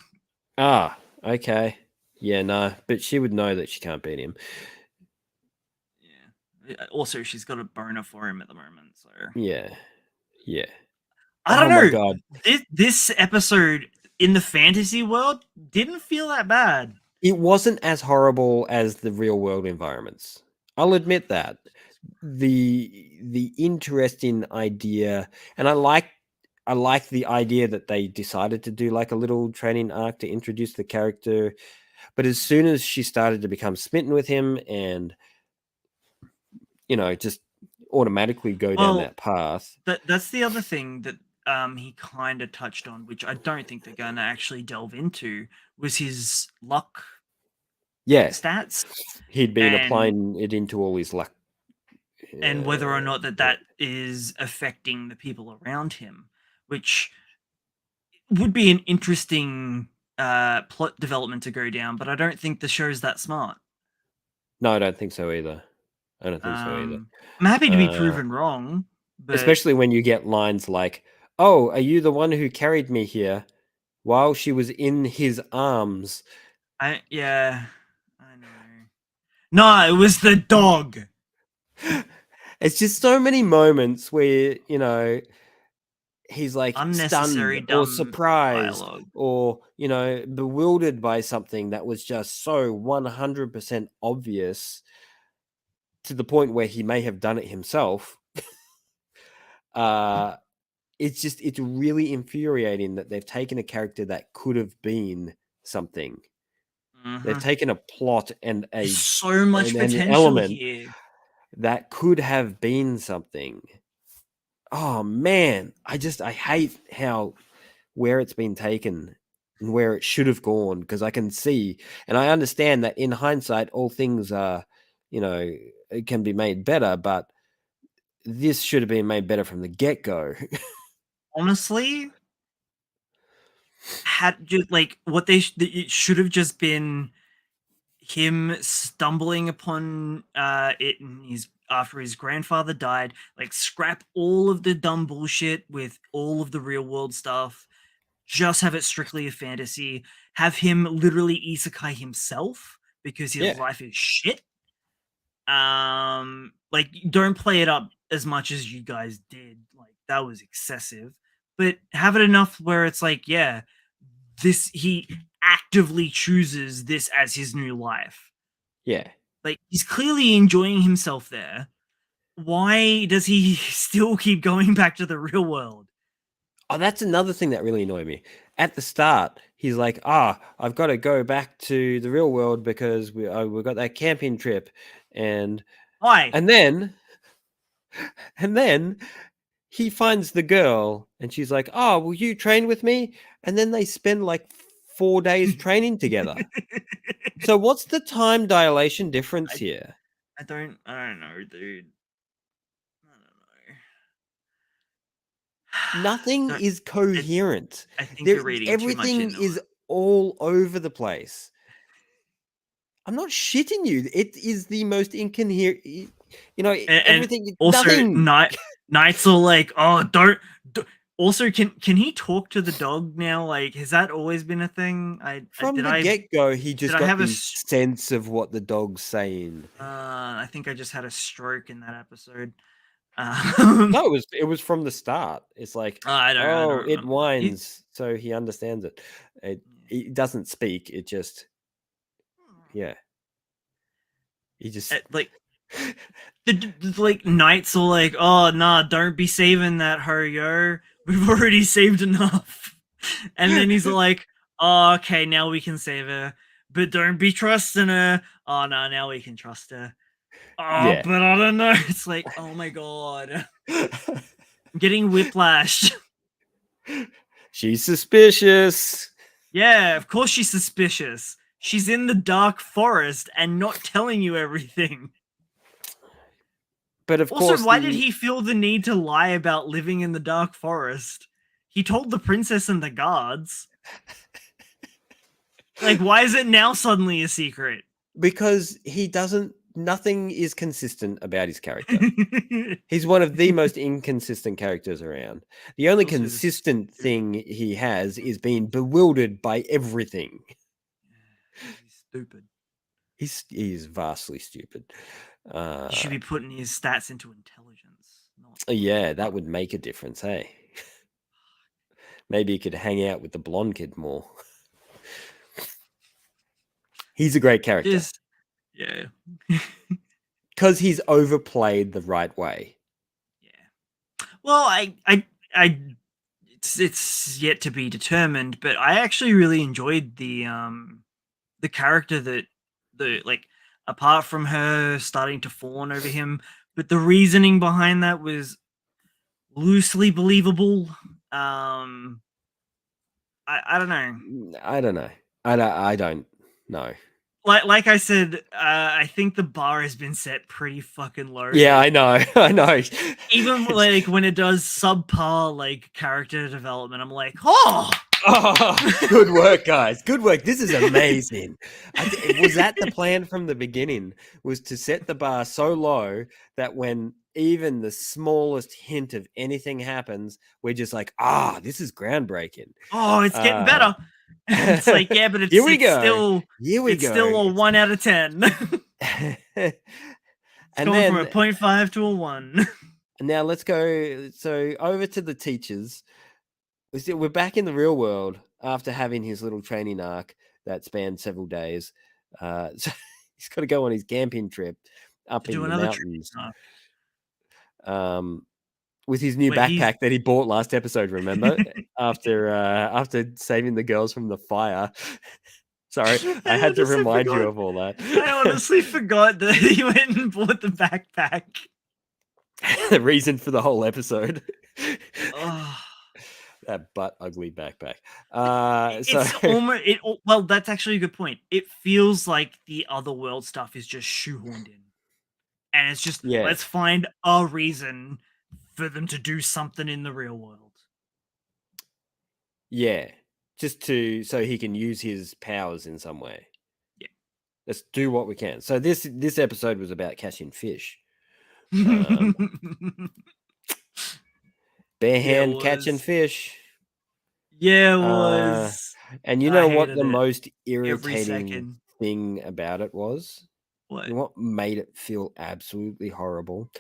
Okay. Yeah, no, but she would know that she can't beat him. Yeah. Also, she's got a boner for him at the moment. So Yeah. I don't Oh my know. god. This episode in the fantasy world didn't feel that bad. It wasn't as horrible as the real world environments. I'll admit that. The interesting idea, and I like the idea that they decided to do like a little training arc to introduce the character. But as soon as she started to become smitten with him and just automatically go down Well, that path. that's the other thing that he kind of touched on, which I don't think they're going to actually delve into, was his luck Yeah, stats he'd been and applying it into all his luck. whether or not that is affecting the people around him, which would be an interesting plot development to go down. But I don't think the show's that smart. No, I don't think so either. I don't think so either. I'm happy to be proven wrong, but Especially when you get lines like, "Oh, are you the one who carried me here while she was in his arms?" I know. No, it was the dog. It's just so many moments where, he's like Unnecessary stunned or dumb surprised dialogue. or, bewildered by something that was just so 100% obvious to the point where he may have done it himself. It's really infuriating that they've taken a character that could have been something. They've taken a plot and There's so much an potential element here. that could have been something. Oh man, I hate where it's been taken and where it should have gone, because I can see and I understand that in hindsight all things are, it can be made better, but this should have been made better from the get-go. Honestly, had just like what it should have just been him stumbling upon it and his after his grandfather died, like scrap all of the dumb bullshit with all of the real world stuff, just have it strictly a fantasy, have him literally isekai himself because his Yeah. life is shit. Like don't play it up as much as you guys did, like that was excessive, but have it enough where it's like, yeah, this he actively chooses this as his new life. Yeah. Like he's clearly enjoying himself there. Why does he still keep going back to the real world? Oh, that's another thing that really annoyed me. At the start, he's like, I've got to go back to the real world because we got that camping trip. And Why? then he finds the girl and she's like, will you train with me? And then they spend like 4 days training together. So what's the time dilation difference here? I don't know, dude. I don't know. Nothing is coherent. I think you're reading too much Everything into is it. all over the place. I'm not shitting you. It is the most incoherent. And Everything. also, Nothing. Knights are like, oh, don't. Also, can he talk to the dog now? Like, has that always been a thing? From the get-go, he just got have the sense of what the dog's saying. I think I just had a stroke in that episode. No, it was from the start. It's like, I don't it remember. whines, so he understands it. It doesn't speak. It just, yeah. He just like knights are like, oh nah, don't be saving that Haruyo. We've already saved enough. And then he's like, oh, okay, now we can save her. But don't be trusting her. Oh no, now we can trust her. Oh, yeah. but I don't know. It's like, oh my god. I'm getting whiplashed. She's suspicious. Yeah, of course she's suspicious. She's in the dark forest and not telling you everything. But of also, course, why did he feel the need to lie about living in the dark forest? He told the princess and the guards. Like, why is it now suddenly a secret? Because nothing is consistent about his character. He's one of the most inconsistent characters around. The only consistent thing he has is being bewildered by everything. He's stupid. He is vastly stupid. He should be putting his stats into intelligence. Yeah, that would make a difference, hey? Maybe he could hang out with the blonde kid more. He's a great character. Yeah. Because he's overplayed the right way. Yeah. Well, it's yet to be determined, but I actually really enjoyed the character that apart from her starting to fawn over him, but the reasoning behind that was loosely believable. I don't know. I don't know. I don't know. Like I said, I think the bar has been set pretty fucking low. Yeah, I know. I know. Even like when it does subpar like character development, I'm like, oh, good work, guys. Good work. This is amazing. Was that the plan from the beginning? Was to set the bar so low that when even the smallest hint of anything happens, we're just like, this is groundbreaking. Oh, it's getting better. It's like, yeah, but it's still a 1 out of 10. It's going from a 0.5 to a 1. Now let's go. So over to the teachers. We're back in the real world after having his little training arc that spanned several days. So he's got to go on his camping trip up in the mountains. With his new backpack that he bought last episode, remember? after saving the girls from the fire. Sorry, I had to remind you of all that. I honestly forgot that he went and bought the backpack. The reason for the whole episode. Oh. That butt ugly backpack. Well, that's actually a good point. It feels like the other world stuff is just shoehorned in. And it's just, let's find a reason for them to do something in the real world. Yeah. Just so he can use his powers in some way. Yeah. Let's do what we can. So this episode was about catching fish. Bare hand catching fish. Yeah, it was. And you know what the most irritating thing about it was? What? You know what made it feel absolutely horrible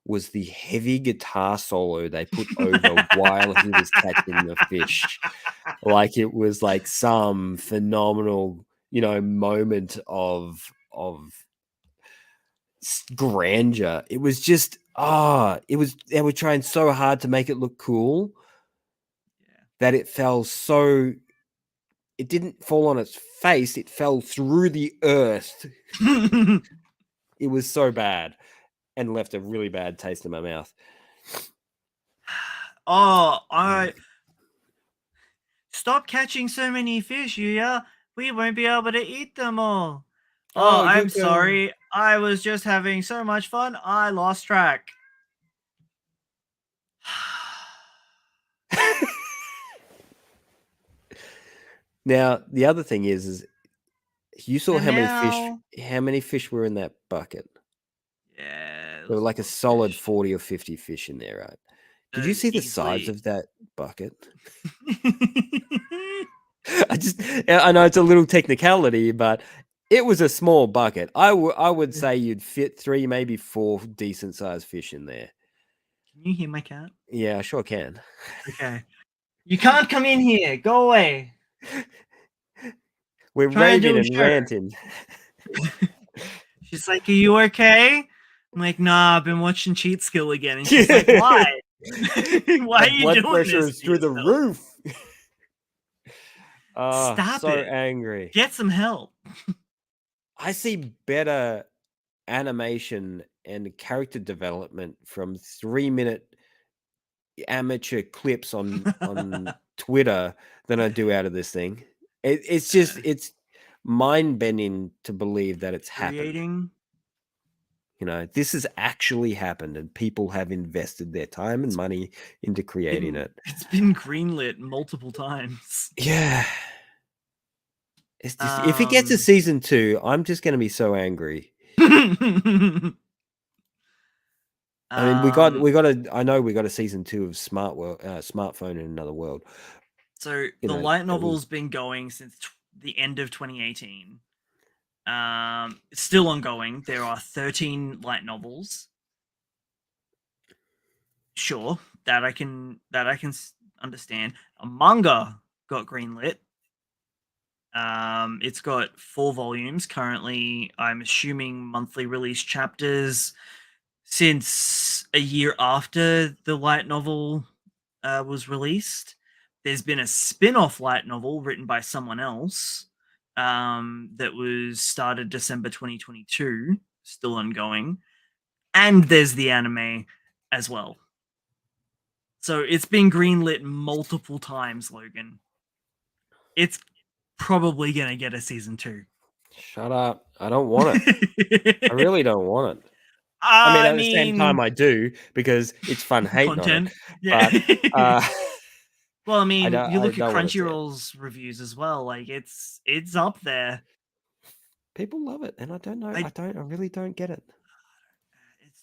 was the heavy guitar solo they put over while he was catching the fish. Like it was like some phenomenal, moment of grandeur. It was just they were trying so hard to make it look cool, that it fell so. It didn't fall on its face; it fell through the earth. It was so bad, and left a really bad taste in my mouth. Oh, stop catching so many fish, Yuya. We won't be able to eat them all. Oh, I'm sorry. I was just having so much fun. I lost track. Now, the other thing is you saw And how many fish were in that bucket? Yeah, There were like a solid 40 or 50 fish in there, right? Did you see the size of that bucket? I know it's a little technicality, but it was a small bucket. I would say you'd fit 3, maybe 4 decent sized fish in there. Can you hear my cat? Yeah, I sure can. Okay. You can't come in here. Go away. We're raving and ranting. She's like, "Are you okay?" I'm like, "Nah, I've been watching Cheat Skill again." And she's like, "Why? Why are you blood doing pressure this is through the roof." Stop so it. Angry. Get some help. I see better animation and character development from 3-minute amateur clips on Twitter than I do out of this thing. It's just it's mind-bending to believe that it's happened. You know, this has actually happened, and people have invested their time and money into creating it. It's been greenlit multiple times. Yeah. It's just, if it gets a season 2, I'm just going to be so angry. I mean, we got I know we got a season 2 of Smartphone in Another World. So the light novel's been going since the end of 2018. It's still ongoing. There are 13 light novels. Sure, that I can understand. A manga got greenlit. It's got 4 volumes currently. I'm assuming monthly release chapters since a year after the light novel was released. There's been a spin-off light novel written by someone else that was started December 2022, still ongoing. And there's the anime as well. So it's been greenlit multiple times, Logan. It's probably going to get a season 2. Shut up. I don't want it. I really don't want it. I mean, at the same time, I do, because it's fun hating content. on it. Yeah. But, well, I mean, you look at Crunchyroll's reviews as well. Like, it's up there. People love it, and I don't know. I really don't get it.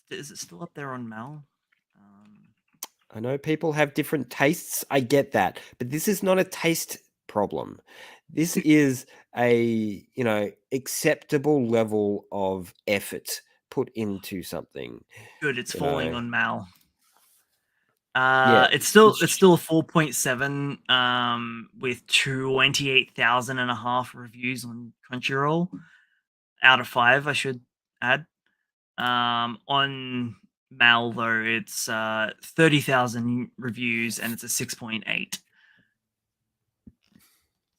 Is it still up there on Mal? I know people have different tastes. I get that, but this is not a taste problem. This is a, acceptable level of effort put into something. Good, it's falling on Mal. Yeah, it's still a 4.7 with 28,500 reviews on Crunchyroll out of 5, I should add. On Mal though, it's 30,000 reviews and it's a 6.8.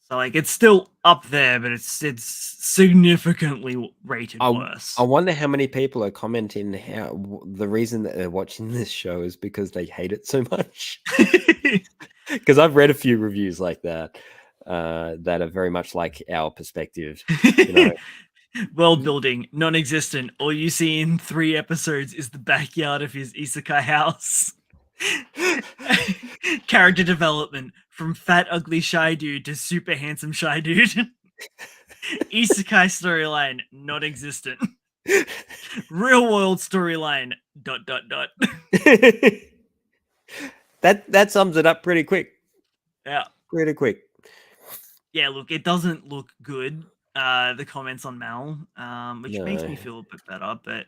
So like it's still up there, but it's significantly rated worse. I wonder how many people are commenting how the reason that they're watching this show is because they hate it so much. Because I've read a few reviews like that that are very much like our perspective. World building, non-existent. All you see in 3 episodes is the backyard of his isekai house. Character development from fat ugly shy dude to super handsome shy dude. Isekai storyline non-existent. Real world storyline ... That sums it up pretty quick. Yeah, pretty quick. Yeah, look, it doesn't look good. The comments on Mal, which makes me feel a bit better, but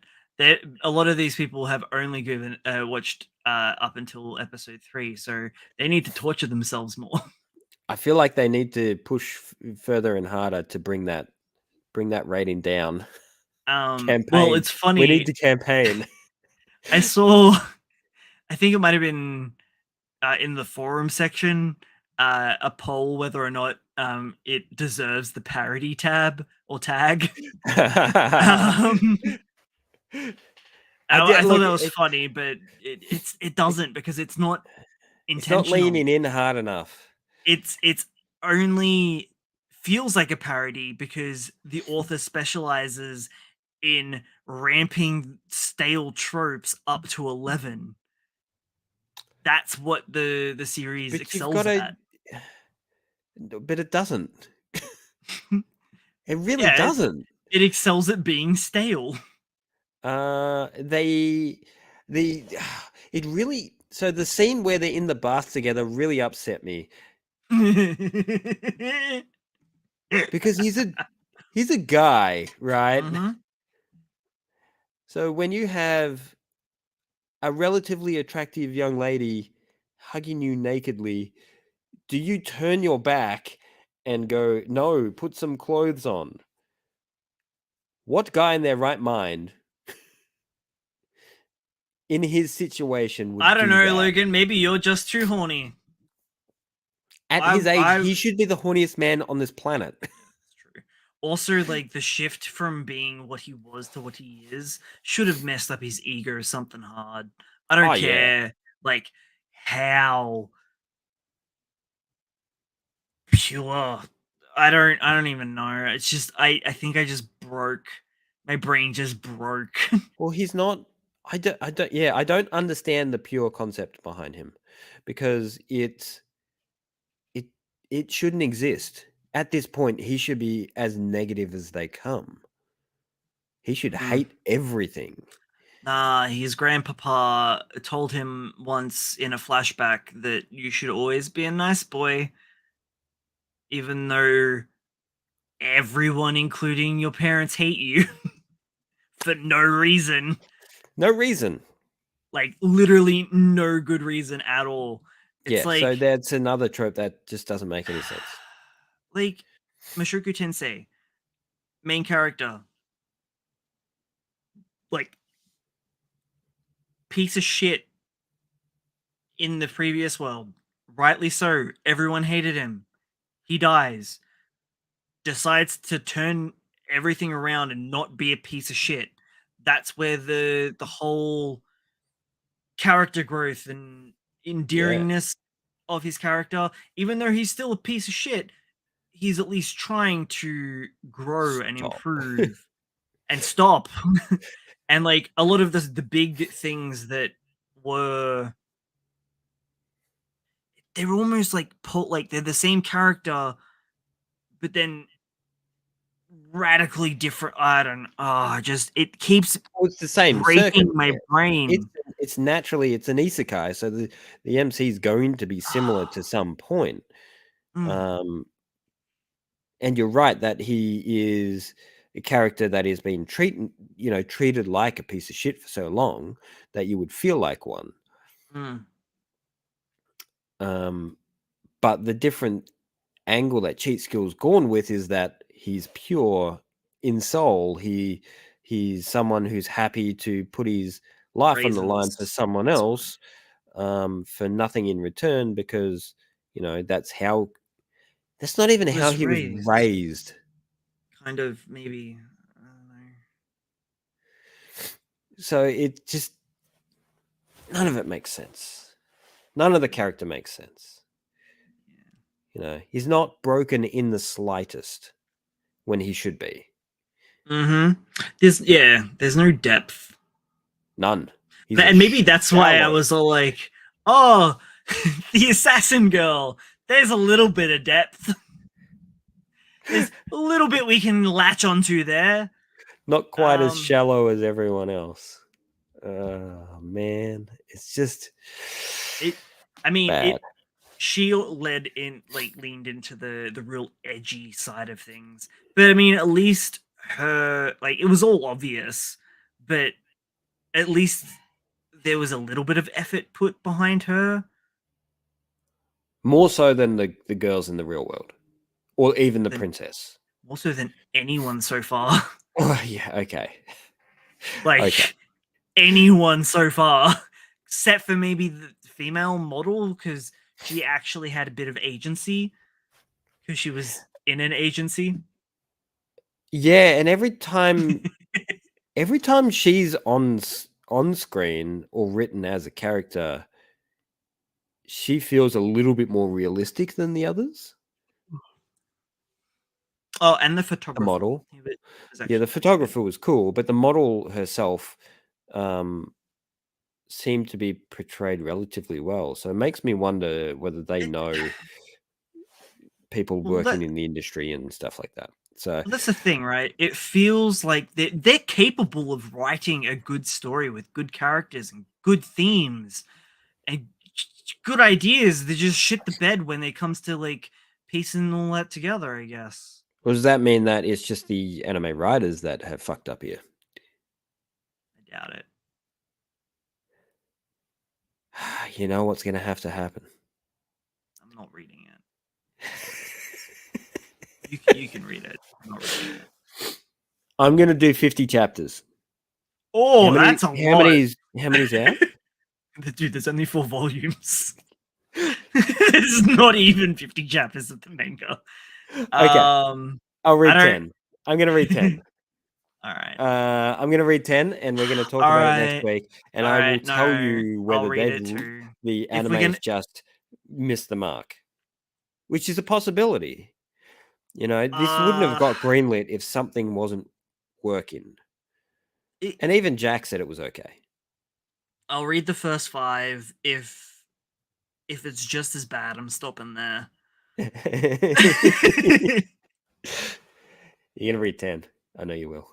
a lot of these people have only watched up until episode 3, so they need to torture themselves more. I feel like they need to push further and harder to bring that rating down. Campaign. Well, it's funny. We need to campaign. I think it might have been in the forum section. a poll whether or not it deserves the parody tab or tag. I thought that was funny, but it doesn't, because it's not intentional. It's not leaning in hard enough. It's only feels like a parody because the author specializes in ramping stale tropes up to 11. That's what the series excels at. But it doesn't. It really doesn't. It excels at being stale. It really, so the scene where they're in the bath together really upset me. Because he's a guy, right? Mm-hmm. So when you have a relatively attractive young lady hugging you nakedly, do you turn your back and go, no, put some clothes on? What guy in their right mind in his situation would I don't know, that? Logan. Maybe you're just too horny. At his age, he should be the horniest man on this planet. That's true. Also, like, the shift from being what he was to what he is should have messed up his ego or something hard. I don't care, like, how pure. I don't even know. It's just I think I just broke. My brain just broke. Well, he's not. I don't understand the pure concept behind him, because it shouldn't exist. At this point, he should be as negative as they come. He should hate everything. Nah, his grandpapa told him once in a flashback that you should always be a nice boy, even though everyone, including your parents, hate you for no reason. No reason. Like, literally no good reason at all. It's so that's another trope that just doesn't make any sense. Like, Mushoku Tensei, main character, like, piece of shit in the previous world. Rightly so. Everyone hated him. He dies. Decides to turn everything around and not be a piece of shit. That's where the whole character growth and endearingness of his character, even though he's still a piece of shit, he's at least trying to grow and improve and stop. And, like, a lot of the big things that were, they're almost like they're the same character, but then radically different. I don't just it keeps it's the same breaking my brain. It's naturally, it's an isekai, so the MC is going to be similar to some point. And you're right that he is a character that has been treated like a piece of shit for so long that you would feel like one. But the different angle that Cheat Skill's gone with is that he's pure in soul. He's someone who's happy to put his life on the line for someone else, for nothing in return, because that's not even how he was raised. Kind of, maybe. I don't know. So it just, none of it makes sense. None of the character makes sense. He's not broken in the slightest when he should be. There's no depth. None. And maybe that's why I was all like, oh, the assassin girl. There's a little bit of depth. There's a little bit we can latch onto there. Not quite as shallow as everyone else. Oh, man. It's just... she leaned into the real edgy side of things. But I mean, at least her, like, it was all obvious, but at least there was a little bit of effort put behind her. More so than the girls in the real world. Or even the princess. More so than anyone so far. Oh, yeah, okay. Anyone so far. Except for maybe the female model, because she actually had a bit of agency because she was in an agency. Yeah, and every time she's on screen or written as a character, she feels a little bit more realistic than the others. Oh, and the The photographer. model. He was Yeah, the photographer was cool, but the model herself seemed to be portrayed relatively well. So it makes me wonder whether they know people working in the industry and stuff like that. So that's the thing, right? It feels like they're capable of writing a good story with good characters and good themes and good ideas. They just shit the bed when it comes to like piecing all that together, I guess. well, does that mean that it's just the anime writers that have fucked up here? I doubt it. You know what's going to have to happen? I'm not reading it. You can read it. I'm not reading it. I'm going to do 50 chapters. Oh, that's a lot. How many's out? Dude, there's only 4 volumes. It's not even 50 chapters of the manga. Okay. I'll read 10. I'm going to read 10. All right. I'm going to read 10 and we're going to talk about it next week. And I will tell you whether the anime has just missed the mark, which is a possibility. You know, this wouldn't have got greenlit if something wasn't working. And even Jack said it was okay. I'll read the first 5. If it's just as bad, I'm stopping there. You're gonna read 10. I know you will.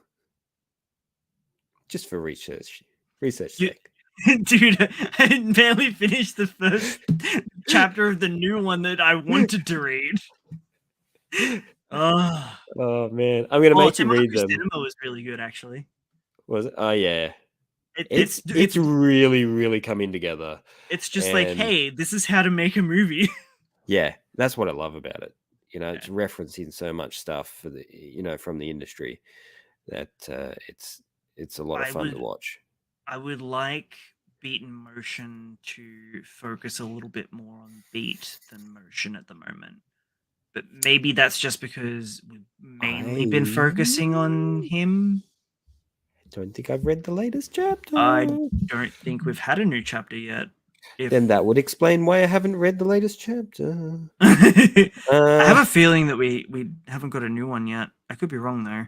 Just for research sake. Dude, I barely finished the first chapter of the new one that I wanted to read. Oh man, I'm gonna make you read them. Cinema was really good, actually. Was it? Oh yeah. It's really, really coming together. It's just like, hey, this is how to make a movie. Yeah, that's what I love about it. You know, it's referencing so much stuff for the from the industry that it's a lot of fun to watch. I would like Beat and Motion to focus a little bit more on beat than motion at the moment. But maybe that's just because we've mainly been focusing on him. I don't think I've read the latest chapter. I don't think we've had a new chapter yet. Then that would explain why I haven't read the latest chapter. I have a feeling that we haven't got a new one yet. I could be wrong though.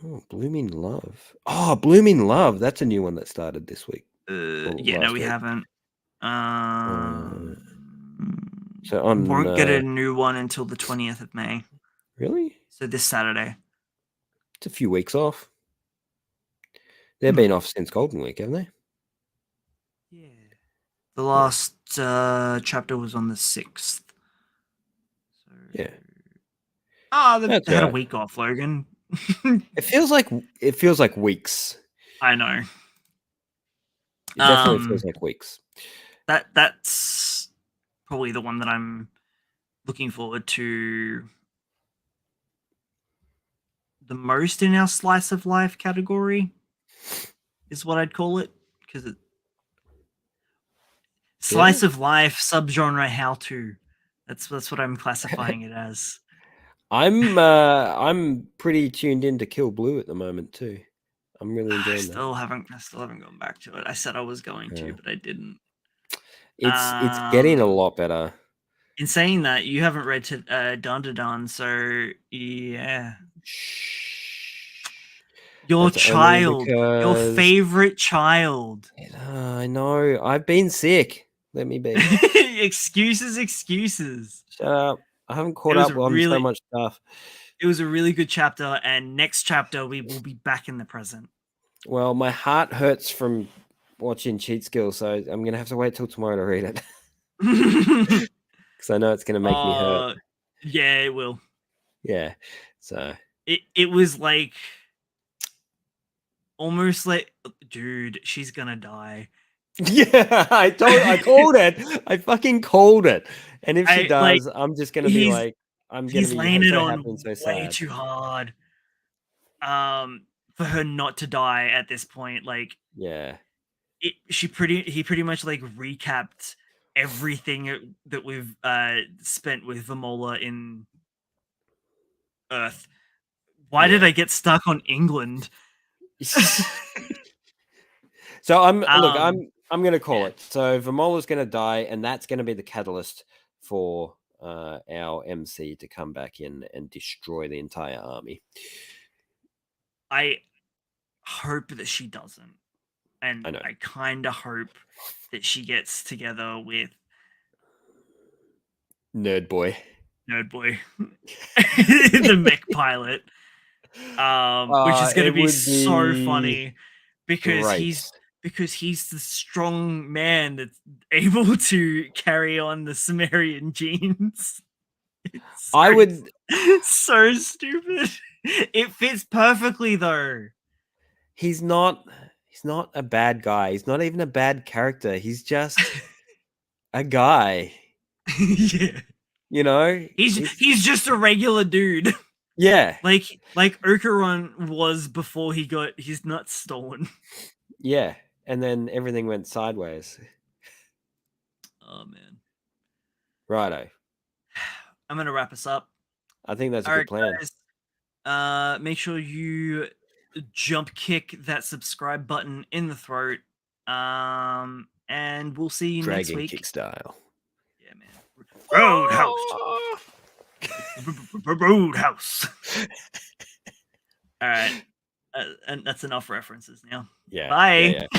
Oh, Blooming Love. Oh, Blooming Love. That's a new one that started this week. Yeah, no, we haven't. So on, won't get a new one until the 20th of May. Really? So this Saturday. It's a few weeks off. They've been off since Golden Week, haven't they? Yeah. The last chapter was on the 6th. So... Yeah. They had a week off, Logan. It feels like weeks. I know. It definitely feels like weeks. That's probably the one that I'm looking forward to the most in our slice of life category, is what I'd call it, because it slice of life subgenre how to. That's what I'm classifying it as. I'm pretty tuned in to Kill Blue at the moment too. I'm really enjoying that. I still haven't gone back to it. I said I was going to, but I didn't. It's getting a lot better. In saying that, you haven't read Dandadan, so yeah. Your child, your favorite child. I know. I've been sick. Let me be. Excuses. Shut up. I haven't caught up on so much stuff. It was a really good chapter, and next chapter we will be back in the present. Well, my heart hurts from watching Cheat Skills, so I'm going to have to wait till tomorrow to read it. Because I know it's going to make me hurt. Yeah, it will. Yeah. So it was like almost like, dude, she's gonna die. Yeah, I called it. I fucking called it. And if she does, I'm just gonna be like, I'm gonna be laying it on happy and so way sad. too hard. For her not to die at this point, like, yeah, he pretty much like recapped everything that we've spent with Vamola in Earth. Why did I get stuck on England? So I'm gonna call yeah. it. So Vamola's gonna die, and that's gonna be the catalyst for our MC to come back in and destroy the entire army. I hope that she doesn't, and I kind of hope that she gets together with Nerd Boy, the mech pilot, which is going to be so funny because he's the strong man that's able to carry on the Sumerian genes. So stupid. It fits perfectly though. He's not a bad guy. He's not even a bad character. He's just a guy. Yeah. You know? He's just a regular dude. Yeah. Like Okaeri was before he got his nuts stolen. Yeah. And then everything went sideways. Oh man. Righto. I'm gonna wrap us up. I think that's a good plan. Guys, make sure you jump kick that subscribe button in the throat. And we'll see you next week. Dragon kick style. Yeah, man. Roadhouse. Roadhouse. All right. And that's enough references now. Yeah. Bye. Yeah.